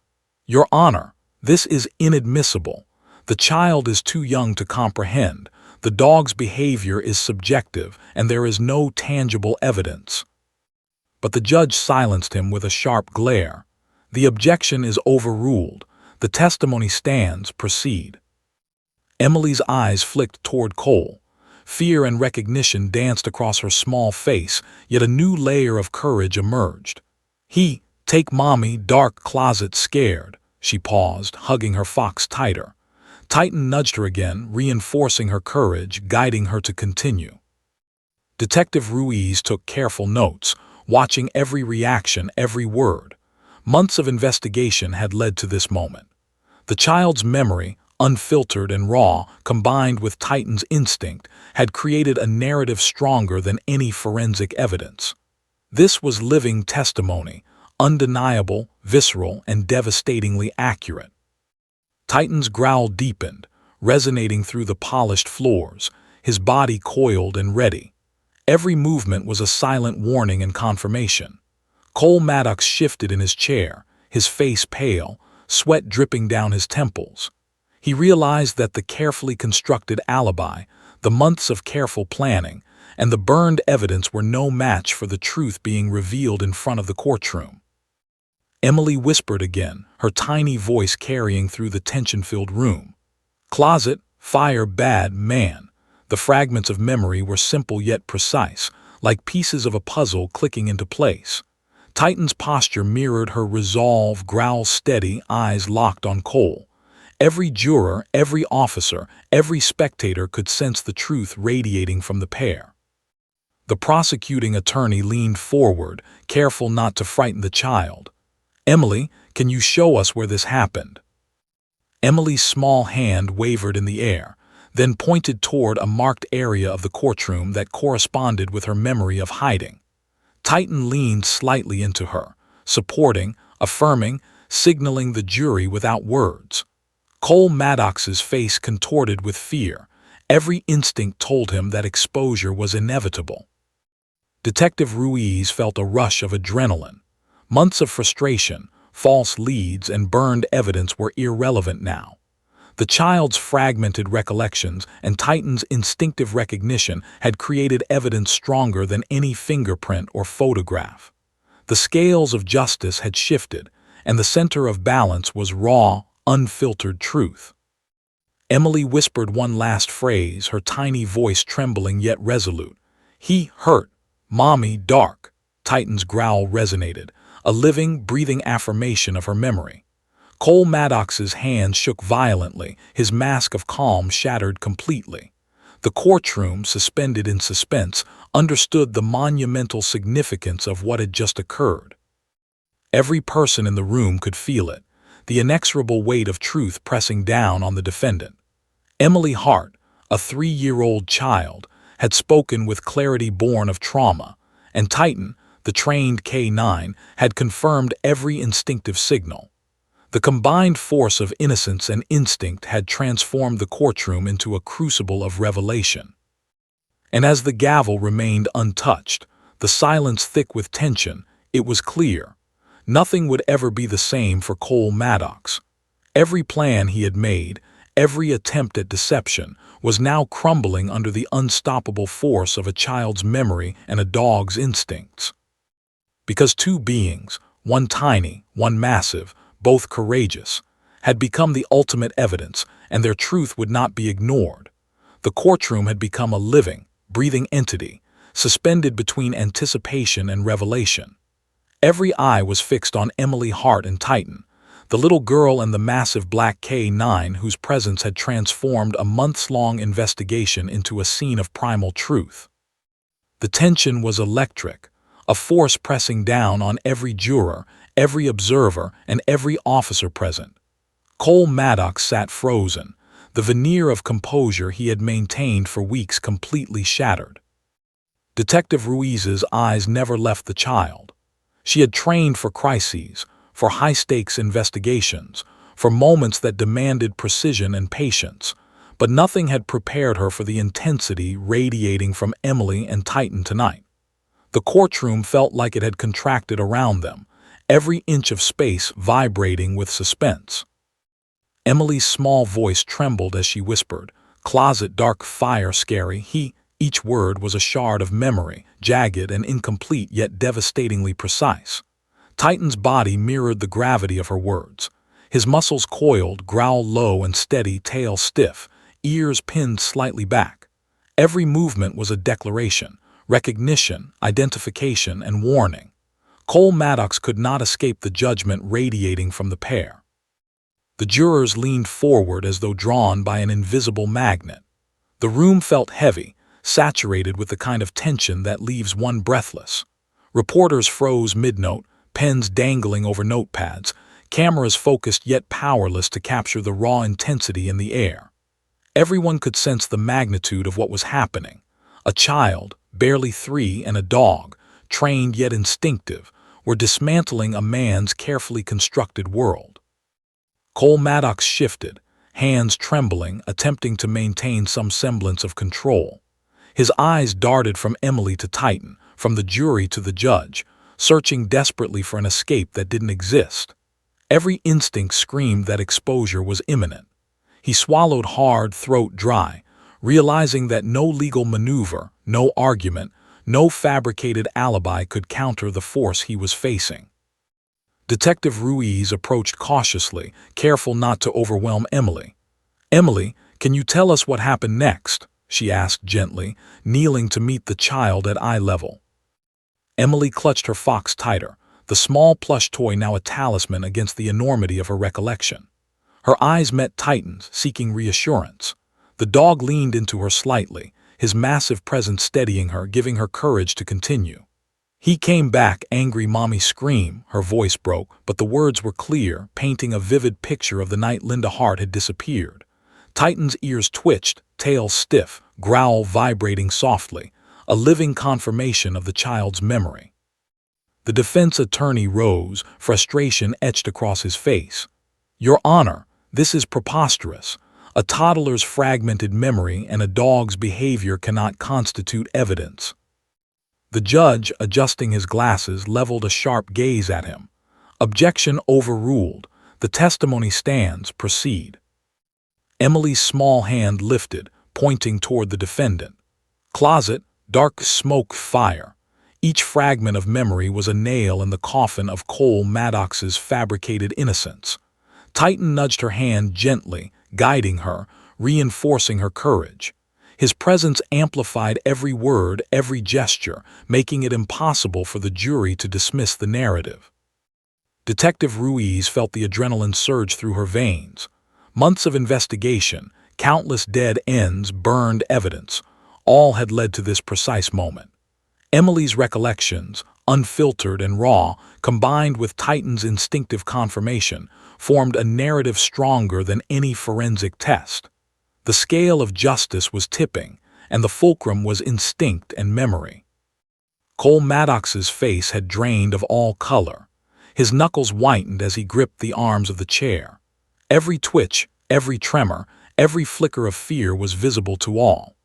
"Your Honor, this is inadmissible. The child is too young to comprehend. The dog's behavior is subjective, and there is no tangible evidence." But the judge silenced him with a sharp glare. "The objection is overruled. The testimony stands. Proceed." Emily's eyes flicked toward Cole. Fear and recognition danced across her small face, yet a new layer of courage emerged. "He, take mommy, dark closet scared." She paused, hugging her fox tighter. Titan nudged her again, reinforcing her courage, guiding her to continue. Detective Ruiz took careful notes, watching every reaction, every word. Months of investigation had led to this moment. The child's memory, unfiltered and raw, combined with Titan's instinct, had created a narrative stronger than any forensic evidence. This was living testimony, undeniable, visceral, and devastatingly accurate. Titan's growl deepened, resonating through the polished floors, his body coiled and ready. Every movement was a silent warning and confirmation. Cole Maddox shifted in his chair, his face pale, sweat dripping down his temples. He realized that the carefully constructed alibi, the months of careful planning, and the burned evidence were no match for the truth being revealed in front of the courtroom. Emily whispered again, her tiny voice carrying through the tension-filled room. Closet, fire, bad, man. The fragments of memory were simple yet precise, like pieces of a puzzle clicking into place. Titan's posture mirrored her resolve, growl steady, eyes locked on Cole. Every juror, every officer, every spectator could sense the truth radiating from the pair. The prosecuting attorney leaned forward, careful not to frighten the child. "Emily, can you show us where this happened?" Emily's small hand wavered in the air, then pointed toward a marked area of the courtroom that corresponded with her memory of hiding. Titan leaned slightly into her, supporting, affirming, signaling the jury without words. Cole Maddox's face contorted with fear. Every instinct told him that exposure was inevitable. Detective Ruiz felt a rush of adrenaline. Months of frustration, false leads, and burned evidence were irrelevant now. The child's fragmented recollections and Titan's instinctive recognition had created evidence stronger than any fingerprint or photograph. The scales of justice had shifted, and the center of balance was raw, unfiltered truth. Emily whispered one last phrase, her tiny voice trembling yet resolute. "He hurt. Mommy, dark." Titan's growl resonated, a living, breathing affirmation of her memory. Cole Maddox's hand shook violently, his mask of calm shattered completely. The courtroom, suspended in suspense, understood the monumental significance of what had just occurred. Every person in the room could feel it, the inexorable weight of truth pressing down on the defendant. Emily Hart, a 3-year-old child, had spoken with clarity born of trauma, and Titan, the trained K-9, had confirmed every instinctive signal. The combined force of innocence and instinct had transformed the courtroom into a crucible of revelation. And as the gavel remained untouched, the silence thick with tension, it was clear. Nothing would ever be the same for Cole Maddox. Every plan he had made, every attempt at deception, was now crumbling under the unstoppable force of a child's memory and a dog's instincts. Because two beings, one tiny, one massive, both courageous, had become the ultimate evidence, and their truth would not be ignored. The courtroom had become a living, breathing entity, suspended between anticipation and revelation. Every eye was fixed on Emily Hart and Titan, the little girl and the massive black K-9 whose presence had transformed a months-long investigation into a scene of primal truth. The tension was electric, a force pressing down on every juror, every observer, and every officer present. Cole Maddox sat frozen, the veneer of composure he had maintained for weeks completely shattered. Detective Ruiz's eyes never left the child. She had trained for crises, for high-stakes investigations, for moments that demanded precision and patience, but nothing had prepared her for the intensity radiating from Emily and Titan tonight. The courtroom felt like it had contracted around them, every inch of space vibrating with suspense. Emily's small voice trembled as she whispered, "Closet, dark, fire, scary." Each word was a shard of memory, jagged and incomplete yet devastatingly precise. Titan's body mirrored the gravity of her words. His muscles coiled, growl low and steady, tail stiff, ears pinned slightly back. Every movement was a declaration, recognition, identification, and warning. Cole Maddox could not escape the judgment radiating from the pair. The jurors leaned forward as though drawn by an invisible magnet. The room felt heavy, saturated with the kind of tension that leaves one breathless. Reporters froze mid-note, pens dangling over notepads, cameras focused yet powerless to capture the raw intensity in the air. Everyone could sense the magnitude of what was happening. A child, barely 3, and a dog, trained yet instinctive, were dismantling a man's carefully constructed world. Cole Maddox shifted, hands trembling, attempting to maintain some semblance of control. His eyes darted from Emily to Titan, from the jury to the judge, searching desperately for an escape that didn't exist. Every instinct screamed that exposure was imminent. He swallowed hard, throat dry, realizing that no legal maneuver, no argument, no fabricated alibi could counter the force he was facing. Detective Ruiz approached cautiously, careful not to overwhelm Emily. "Emily, can you tell us what happened next?" she asked gently, kneeling to meet the child at eye level. Emily clutched her fox tighter, the small plush toy now a talisman against the enormity of her recollection. Her eyes met Titan's, seeking reassurance. The dog leaned into her slightly, his massive presence steadying her, giving her courage to continue. "He came back," angry mommy screamed. Her voice broke, but the words were clear, painting a vivid picture of the night Linda Hart had disappeared. Titan's ears twitched, tail stiff, growl vibrating softly, a living confirmation of the child's memory. The defense attorney rose, frustration etched across his face. "Your Honor, this is preposterous. A toddler's fragmented memory and a dog's behavior cannot constitute evidence." The judge, adjusting his glasses, leveled a sharp gaze at him. "Objection overruled. The testimony stands. Proceed." Emily's small hand lifted, pointing toward the defendant. Closet, dark smoke, fire. Each fragment of memory was a nail in the coffin of Cole Maddox's fabricated innocence. Titan nudged her hand gently, guiding her, reinforcing her courage. His presence amplified every word, every gesture, making it impossible for the jury to dismiss the narrative. Detective Ruiz felt the adrenaline surge through her veins. Months of investigation, countless dead ends, burned evidence, all had led to this precise moment. Emily's recollections, unfiltered and raw, combined with Titan's instinctive confirmation, formed a narrative stronger than any forensic test. The scale of justice was tipping, and the fulcrum was instinct and memory. Cole Maddox's face had drained of all color. His knuckles whitened as he gripped the arms of the chair. Every twitch, every tremor, every flicker of fear was visible to all.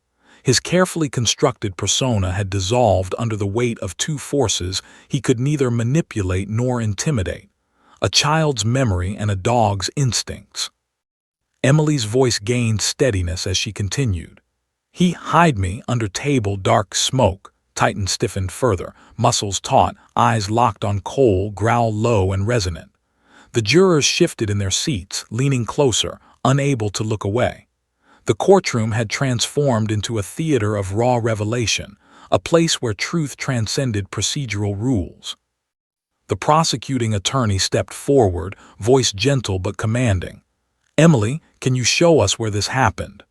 His carefully constructed persona had dissolved under the weight of two forces he could neither manipulate nor intimidate: a child's memory and a dog's instincts. Emily's voice gained steadiness as she continued. "He hid me under table, dark smoke." Titan stiffened further, muscles taut, eyes locked on Cole, growl low and resonant. The jurors shifted in their seats, leaning closer, unable to look away. The courtroom had transformed into a theater of raw revelation, a place where truth transcended procedural rules. The prosecuting attorney stepped forward, voice gentle but commanding. "Emily, can you show us where this happened?"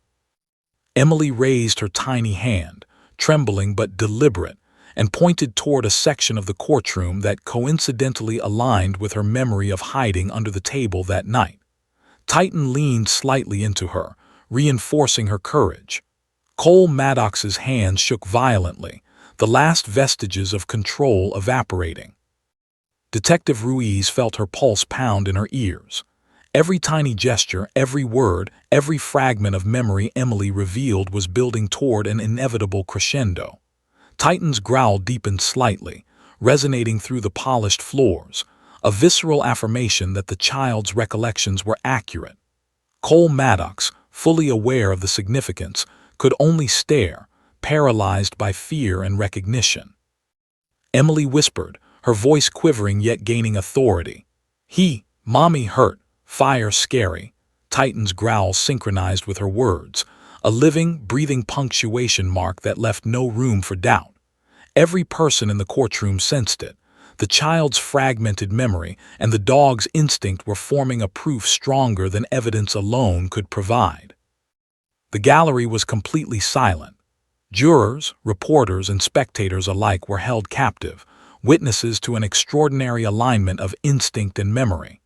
Emily raised her tiny hand, trembling but deliberate, and pointed toward a section of the courtroom that coincidentally aligned with her memory of hiding under the table that night. Titan leaned slightly into her, reinforcing her courage. Cole Maddox's hands shook violently, the last vestiges of control evaporating. Detective Ruiz felt her pulse pound in her ears. Every tiny gesture, every word, every fragment of memory Emily revealed was building toward an inevitable crescendo. Titan's growl deepened slightly, resonating through the polished floors, a visceral affirmation that the child's recollections were accurate. Cole Maddox, fully aware of the significance, could only stare, paralyzed by fear and recognition. Emily whispered, her voice quivering yet gaining authority. Mommy hurt, fire scary." Titan's growl synchronized with her words, a living, breathing punctuation mark that left no room for doubt. Every person in the courtroom sensed it. The child's fragmented memory and the dog's instinct were forming a proof stronger than evidence alone could provide. The gallery was completely silent. Jurors, reporters, and spectators alike were held captive, witnesses to an extraordinary alignment of instinct and memory.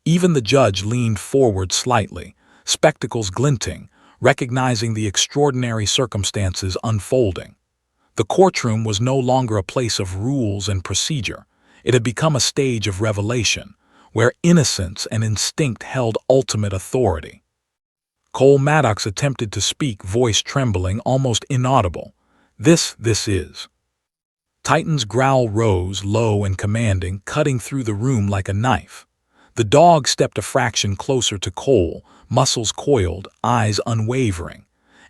Even the judge leaned forward slightly, spectacles glinting, recognizing the extraordinary circumstances unfolding. The courtroom was no longer a place of rules and procedure. It had become a stage of revelation, where innocence and instinct held ultimate authority. Cole Maddox attempted to speak, voice trembling, almost inaudible. This is. Titan's growl rose, low and commanding, cutting through the room like a knife. The dog stepped a fraction closer to Cole, muscles coiled, eyes unwavering.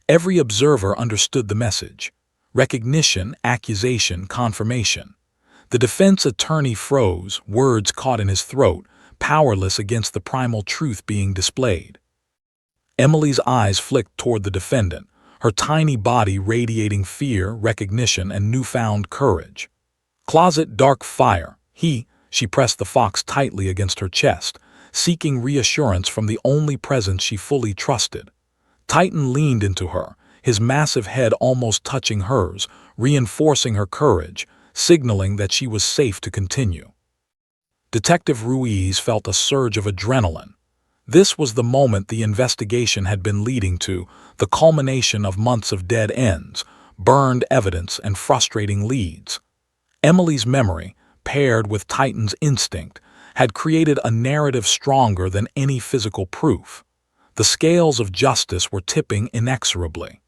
Every observer understood the message. Recognition, accusation, confirmation. The defense attorney froze, words caught in his throat, powerless against the primal truth being displayed. Emily's eyes flicked toward the defendant, her tiny body radiating fear, recognition, and newfound courage. Closet dark fire, she pressed the fox tightly against her chest, seeking reassurance from the only presence she fully trusted. Titan leaned into her, his massive head almost touching hers, reinforcing her courage, signaling that she was safe to continue. Detective Ruiz felt a surge of adrenaline. This was the moment the investigation had been leading to, the culmination of months of dead ends, burned evidence, and frustrating leads. Emily's memory, paired with Titan's instinct, had created a narrative stronger than any physical proof. The scales of justice were tipping inexorably.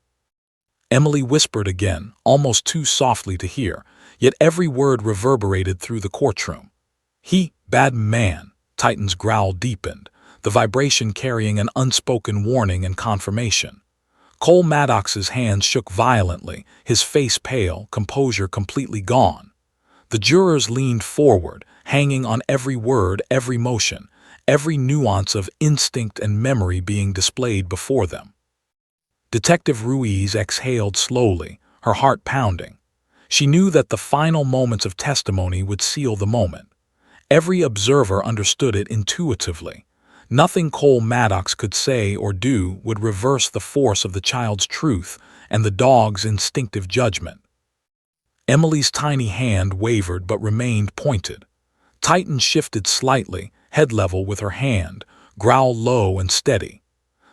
Emily whispered again, almost too softly to hear, yet every word reverberated through the courtroom. Bad man, Titan's growl deepened, the vibration carrying an unspoken warning and confirmation. Cole Maddox's hands shook violently, his face pale, composure completely gone. The jurors leaned forward, hanging on every word, every motion, every nuance of instinct and memory being displayed before them. Detective Ruiz exhaled slowly, her heart pounding. She knew that the final moments of testimony would seal the moment. Every observer understood it intuitively. Nothing Cole Maddox could say or do would reverse the force of the child's truth and the dog's instinctive judgment. Emily's tiny hand wavered but remained pointed. Titan shifted slightly, head level with her hand, growl low and steady.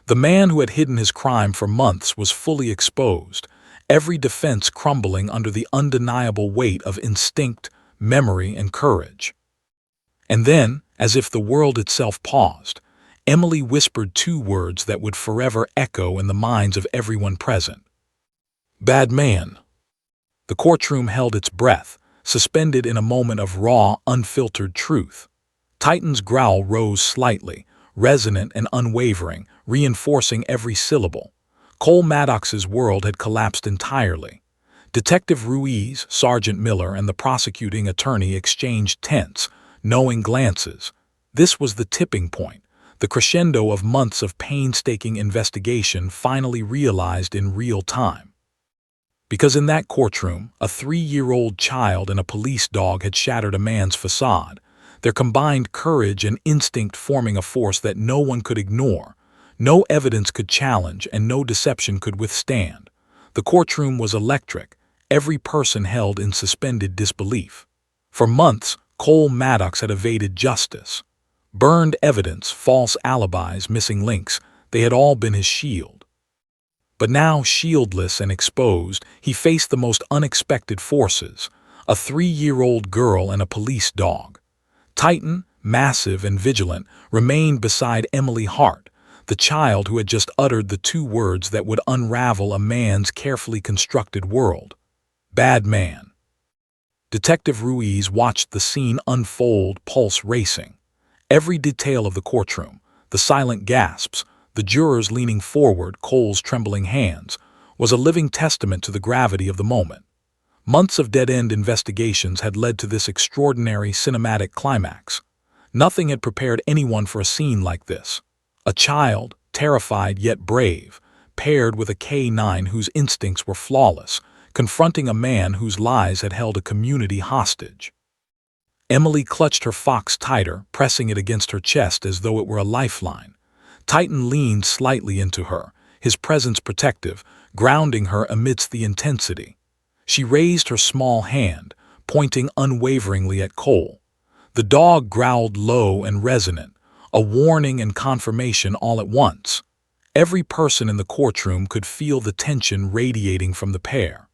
The man who had hidden his crime for months was fully exposed, every defense crumbling under the undeniable weight of instinct, memory, and courage. And then, as if the world itself paused, Emily whispered two words that would forever echo in the minds of everyone present. Bad man. The courtroom held its breath, suspended in a moment of raw, unfiltered truth. Titan's growl rose slightly, resonant and unwavering, reinforcing every syllable. Cole Maddox's world had collapsed entirely. Detective Ruiz, Sergeant Miller, and the prosecuting attorney exchanged tense, knowing glances. This was the tipping point, the crescendo of months of painstaking investigation finally realized in real time. Because in that courtroom, a 3-year-old child and a police dog had shattered a man's facade, their combined courage and instinct forming a force that no one could ignore, no evidence could challenge, and no deception could withstand. The courtroom was electric, every person held in suspended disbelief. For months, Cole Maddox had evaded justice. Burned evidence, false alibis, missing links, they had all been his shield. But now, shieldless and exposed, he faced the most unexpected forces, a 3-year-old girl and a police dog. Titan, massive and vigilant, remained beside Emily Hart, the child who had just uttered the two words that would unravel a man's carefully constructed world. Bad man. Detective Ruiz watched the scene unfold, pulse racing. Every detail of the courtroom, the silent gasps, the jurors leaning forward, Cole's trembling hands, was a living testament to the gravity of the moment. Months of dead-end investigations had led to this extraordinary cinematic climax. Nothing had prepared anyone for a scene like this. A child, terrified yet brave, paired with a K-9 whose instincts were flawless, confronting a man whose lies had held a community hostage. Emily clutched her fox tighter, pressing it against her chest as though it were a lifeline. Titan leaned slightly into her, his presence protective, grounding her amidst the intensity. She raised her small hand, pointing unwaveringly at Cole. The dog growled low and resonant, a warning and confirmation all at once. Every person in the courtroom could feel the tension radiating from the pair.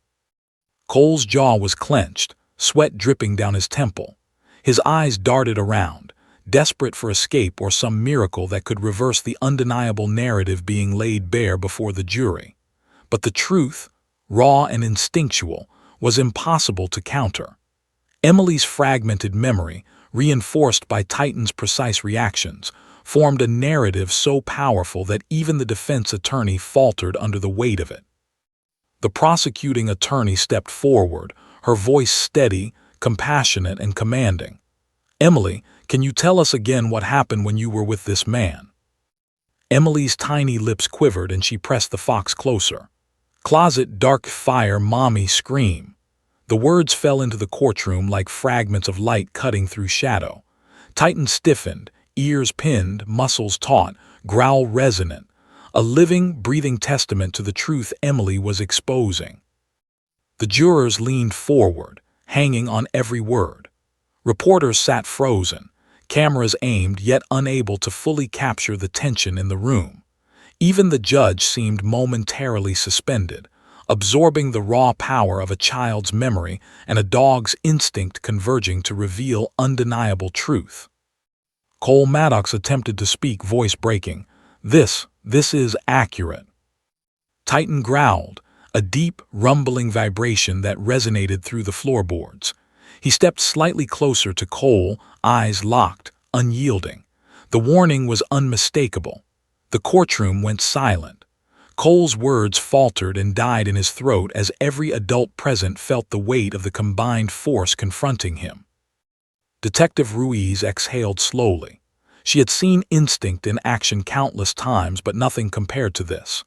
Cole's jaw was clenched, sweat dripping down his temple. His eyes darted around, desperate for escape or some miracle that could reverse the undeniable narrative being laid bare before the jury. But the truth, raw and instinctual, was impossible to counter. Emily's fragmented memory, reinforced by Titan's precise reactions, formed a narrative so powerful that even the defense attorney faltered under the weight of it. The prosecuting attorney stepped forward, her voice steady, compassionate, and commanding. "Emily, can you tell us again what happened when you were with this man?" Emily's tiny lips quivered and she pressed the fox closer. "Closet, dark fire, mommy, scream." The words fell into the courtroom like fragments of light cutting through shadow. Titan stiffened, ears pinned, muscles taut, growl resonant, a living, breathing testament to the truth Emily was exposing. The jurors leaned forward, hanging on every word. Reporters sat frozen, cameras aimed yet unable to fully capture the tension in the room. Even the judge seemed momentarily suspended, absorbing the raw power of a child's memory and a dog's instinct converging to reveal undeniable truth. Cole Maddox attempted to speak, voice breaking. This is accurate." Titan growled, a deep, rumbling vibration that resonated through the floorboards. He stepped slightly closer to Cole, eyes locked, unyielding. The warning was unmistakable. The courtroom went silent. Cole's words faltered and died in his throat as every adult present felt the weight of the combined force confronting him. Detective Ruiz exhaled slowly. She had seen instinct in action countless times, but nothing compared to this.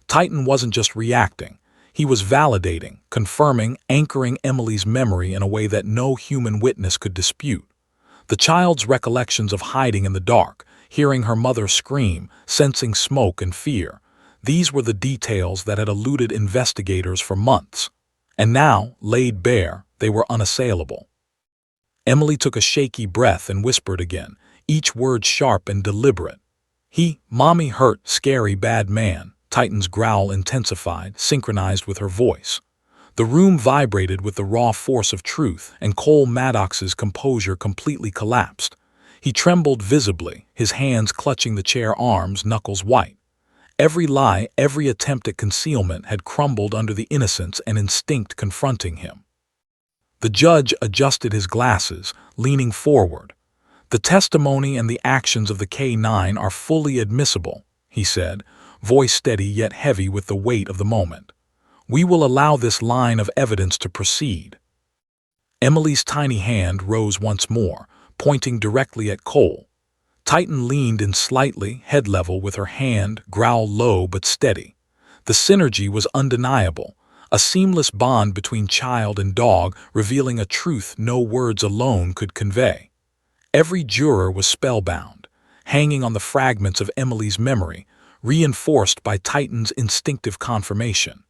Titan wasn't just reacting. He was validating, confirming, anchoring Emily's memory in a way that no human witness could dispute. The child's recollections of hiding in the dark, hearing her mother scream, sensing smoke and fear, these were the details that had eluded investigators for months. And now, laid bare, they were unassailable. Emily took a shaky breath and whispered again, each word sharp and deliberate. "Mommy hurt, scary bad man." Titan's growl intensified, synchronized with her voice. The room vibrated with the raw force of truth, and Cole Maddox's composure completely collapsed. He trembled visibly, his hands clutching the chair arms, knuckles white. Every lie, every attempt at concealment had crumbled under the innocence and instinct confronting him. The judge adjusted his glasses, leaning forward. "The testimony and the actions of the K9 are fully admissible," he said, voice steady yet heavy with the weight of the moment. "We will allow this line of evidence to proceed." Emily's tiny hand rose once more, pointing directly at Cole. Titan leaned in slightly, head level with her hand, growl low but steady. The synergy was undeniable, a seamless bond between child and dog, revealing a truth no words alone could convey. Every juror was spellbound, hanging on the fragments of Emily's memory, reinforced by Titan's instinctive confirmation.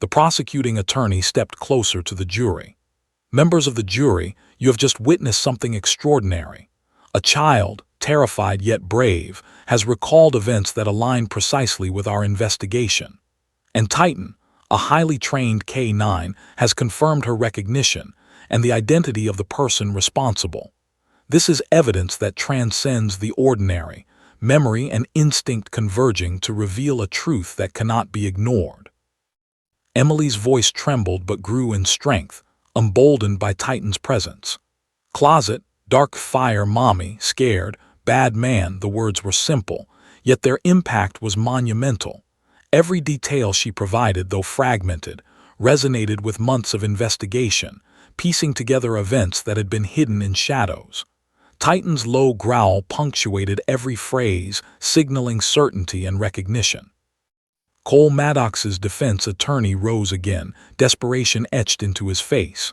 The prosecuting attorney stepped closer to the jury. "Members of the jury, you have just witnessed something extraordinary. A child, terrified yet brave, has recalled events that align precisely with our investigation. And Titan, a highly trained K9, has confirmed her recognition and the identity of the person responsible. This is evidence that transcends the ordinary, memory and instinct converging to reveal a truth that cannot be ignored." Emily's voice trembled but grew in strength, emboldened by Titan's presence. "Closet, dark fire, mommy, scared, bad man," the words were simple, yet their impact was monumental. Every detail she provided, though fragmented, resonated with months of investigation, piecing together events that had been hidden in shadows. Titan's low growl punctuated every phrase, signaling certainty and recognition. Cole Maddox's defense attorney rose again, desperation etched into his face.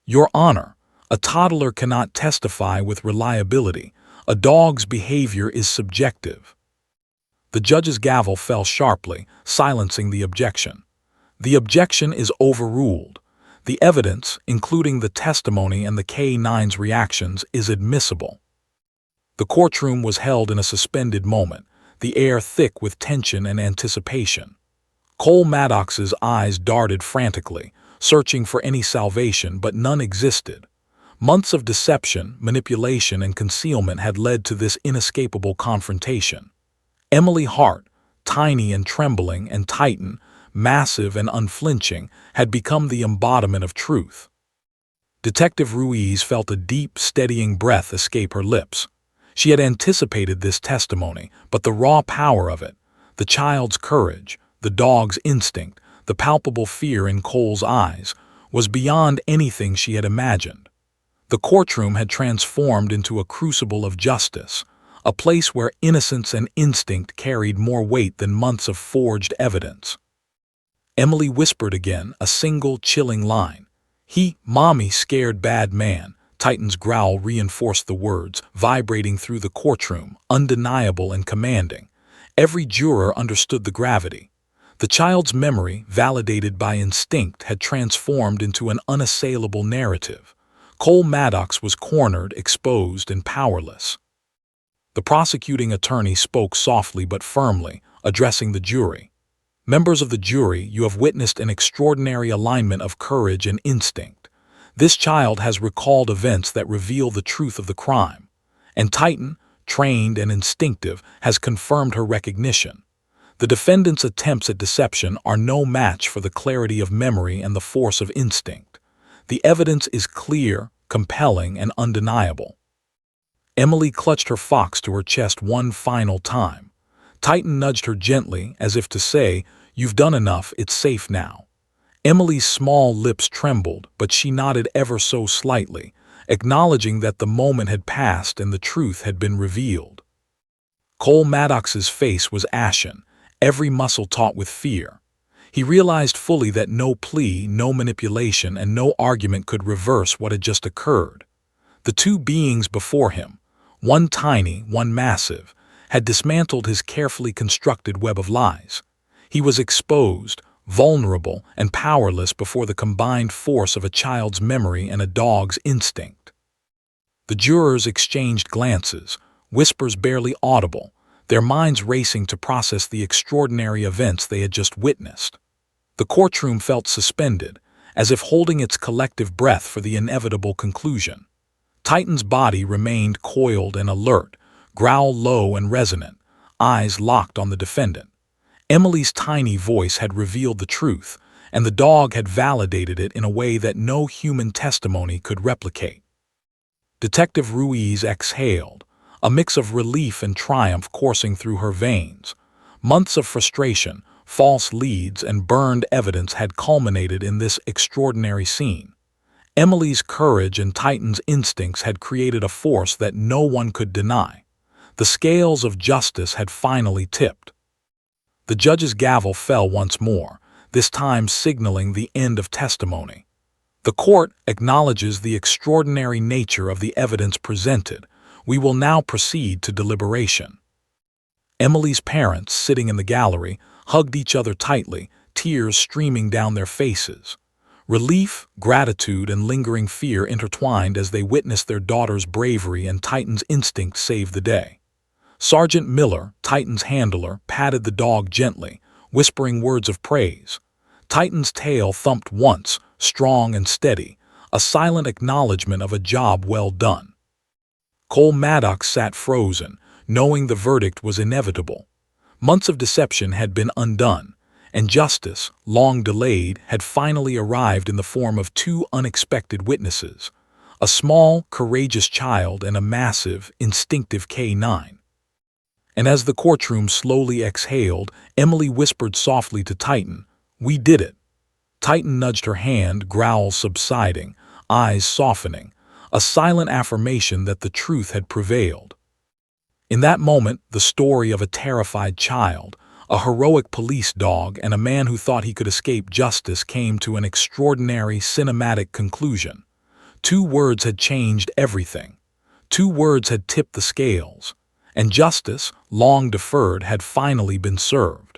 "Your Honor, A toddler cannot testify with reliability. A dog's behavior is subjective. The judge's gavel fell sharply, silencing the objection. The objection is overruled. The evidence, including the testimony and the K-9's reactions, is admissible. The courtroom was held in a suspended moment, the air thick with tension and anticipation. Cole Maddox's eyes darted frantically, searching for any salvation, but none existed. Months of deception, manipulation, and concealment had led to this inescapable confrontation. Emily Hart, tiny and trembling, and Titan, massive and unflinching, had become the embodiment of truth. Detective Ruiz felt a deep, steadying breath escape her lips. She had anticipated this testimony, but the raw power of it, the child's courage, the dog's instinct, the palpable fear in Cole's eyes, was beyond anything she had imagined. The courtroom had transformed into a crucible of justice, a place where innocence and instinct carried more weight than months of forged evidence. Emily whispered again, a single chilling line. Mommy, scared bad man." Titan's growl reinforced the words, vibrating through the courtroom, undeniable and commanding. Every juror understood the gravity. The child's memory, validated by instinct, had transformed into an unassailable narrative. Cole Maddox was cornered, exposed, and powerless. The prosecuting attorney spoke softly but firmly, addressing the jury. "Members of the jury, you have witnessed an extraordinary alignment of courage and instinct. This child has recalled events that reveal the truth of the crime. And Titan, trained and instinctive, has confirmed her recognition. The defendant's attempts at deception are no match for the clarity of memory and the force of instinct. The evidence is clear, compelling, and undeniable." Emily clutched her fox to her chest one final time. Titan nudged her gently, as if to say, "You've done enough, it's safe now." Emily's small lips trembled, but she nodded ever so slightly, acknowledging that the moment had passed and the truth had been revealed. Cole Maddox's face was ashen, every muscle taut with fear. He realized fully that no plea, no manipulation, and no argument could reverse what had just occurred. The two beings before him, one tiny, one massive, had dismantled his carefully constructed web of lies. He was exposed, vulnerable, and powerless before the combined force of a child's memory and a dog's instinct. The jurors exchanged glances, whispers barely audible, their minds racing to process the extraordinary events they had just witnessed. The courtroom felt suspended, as if holding its collective breath for the inevitable conclusion. Titan's body remained coiled and alert, growl low and resonant, eyes locked on the defendant. Emily's tiny voice had revealed the truth, and the dog had validated it in a way that no human testimony could replicate. Detective Ruiz exhaled, a mix of relief and triumph coursing through her veins. Months of frustration, false leads, and burned evidence had culminated in this extraordinary scene. Emily's courage and Titan's instincts had created a force that no one could deny. The scales of justice had finally tipped. The judge's gavel fell once more, this time signaling the end of testimony. "The court acknowledges the extraordinary nature of the evidence presented. We will now proceed to deliberation." Emily's parents, sitting in the gallery, hugged each other tightly, tears streaming down their faces. Relief, gratitude, and lingering fear intertwined as they witnessed their daughter's bravery and Titan's instinct save the day. Sergeant Miller, Titan's handler, patted the dog gently, whispering words of praise. Titan's tail thumped once, strong and steady, a silent acknowledgement of a job well done. Cole Maddox sat frozen, knowing the verdict was inevitable. Months of deception had been undone, and justice, long delayed, had finally arrived in the form of two unexpected witnesses, a small, courageous child and a massive, instinctive K-9. And as the courtroom slowly exhaled, Emily whispered softly to Titan, "We did it." Titan nudged her hand, growls subsiding, eyes softening, a silent affirmation that the truth had prevailed. In that moment, the story of a terrified child, a heroic police dog, and a man who thought he could escape justice came to an extraordinary cinematic conclusion. Two words had changed everything. Two words had tipped the scales, and justice, long deferred, had finally been served.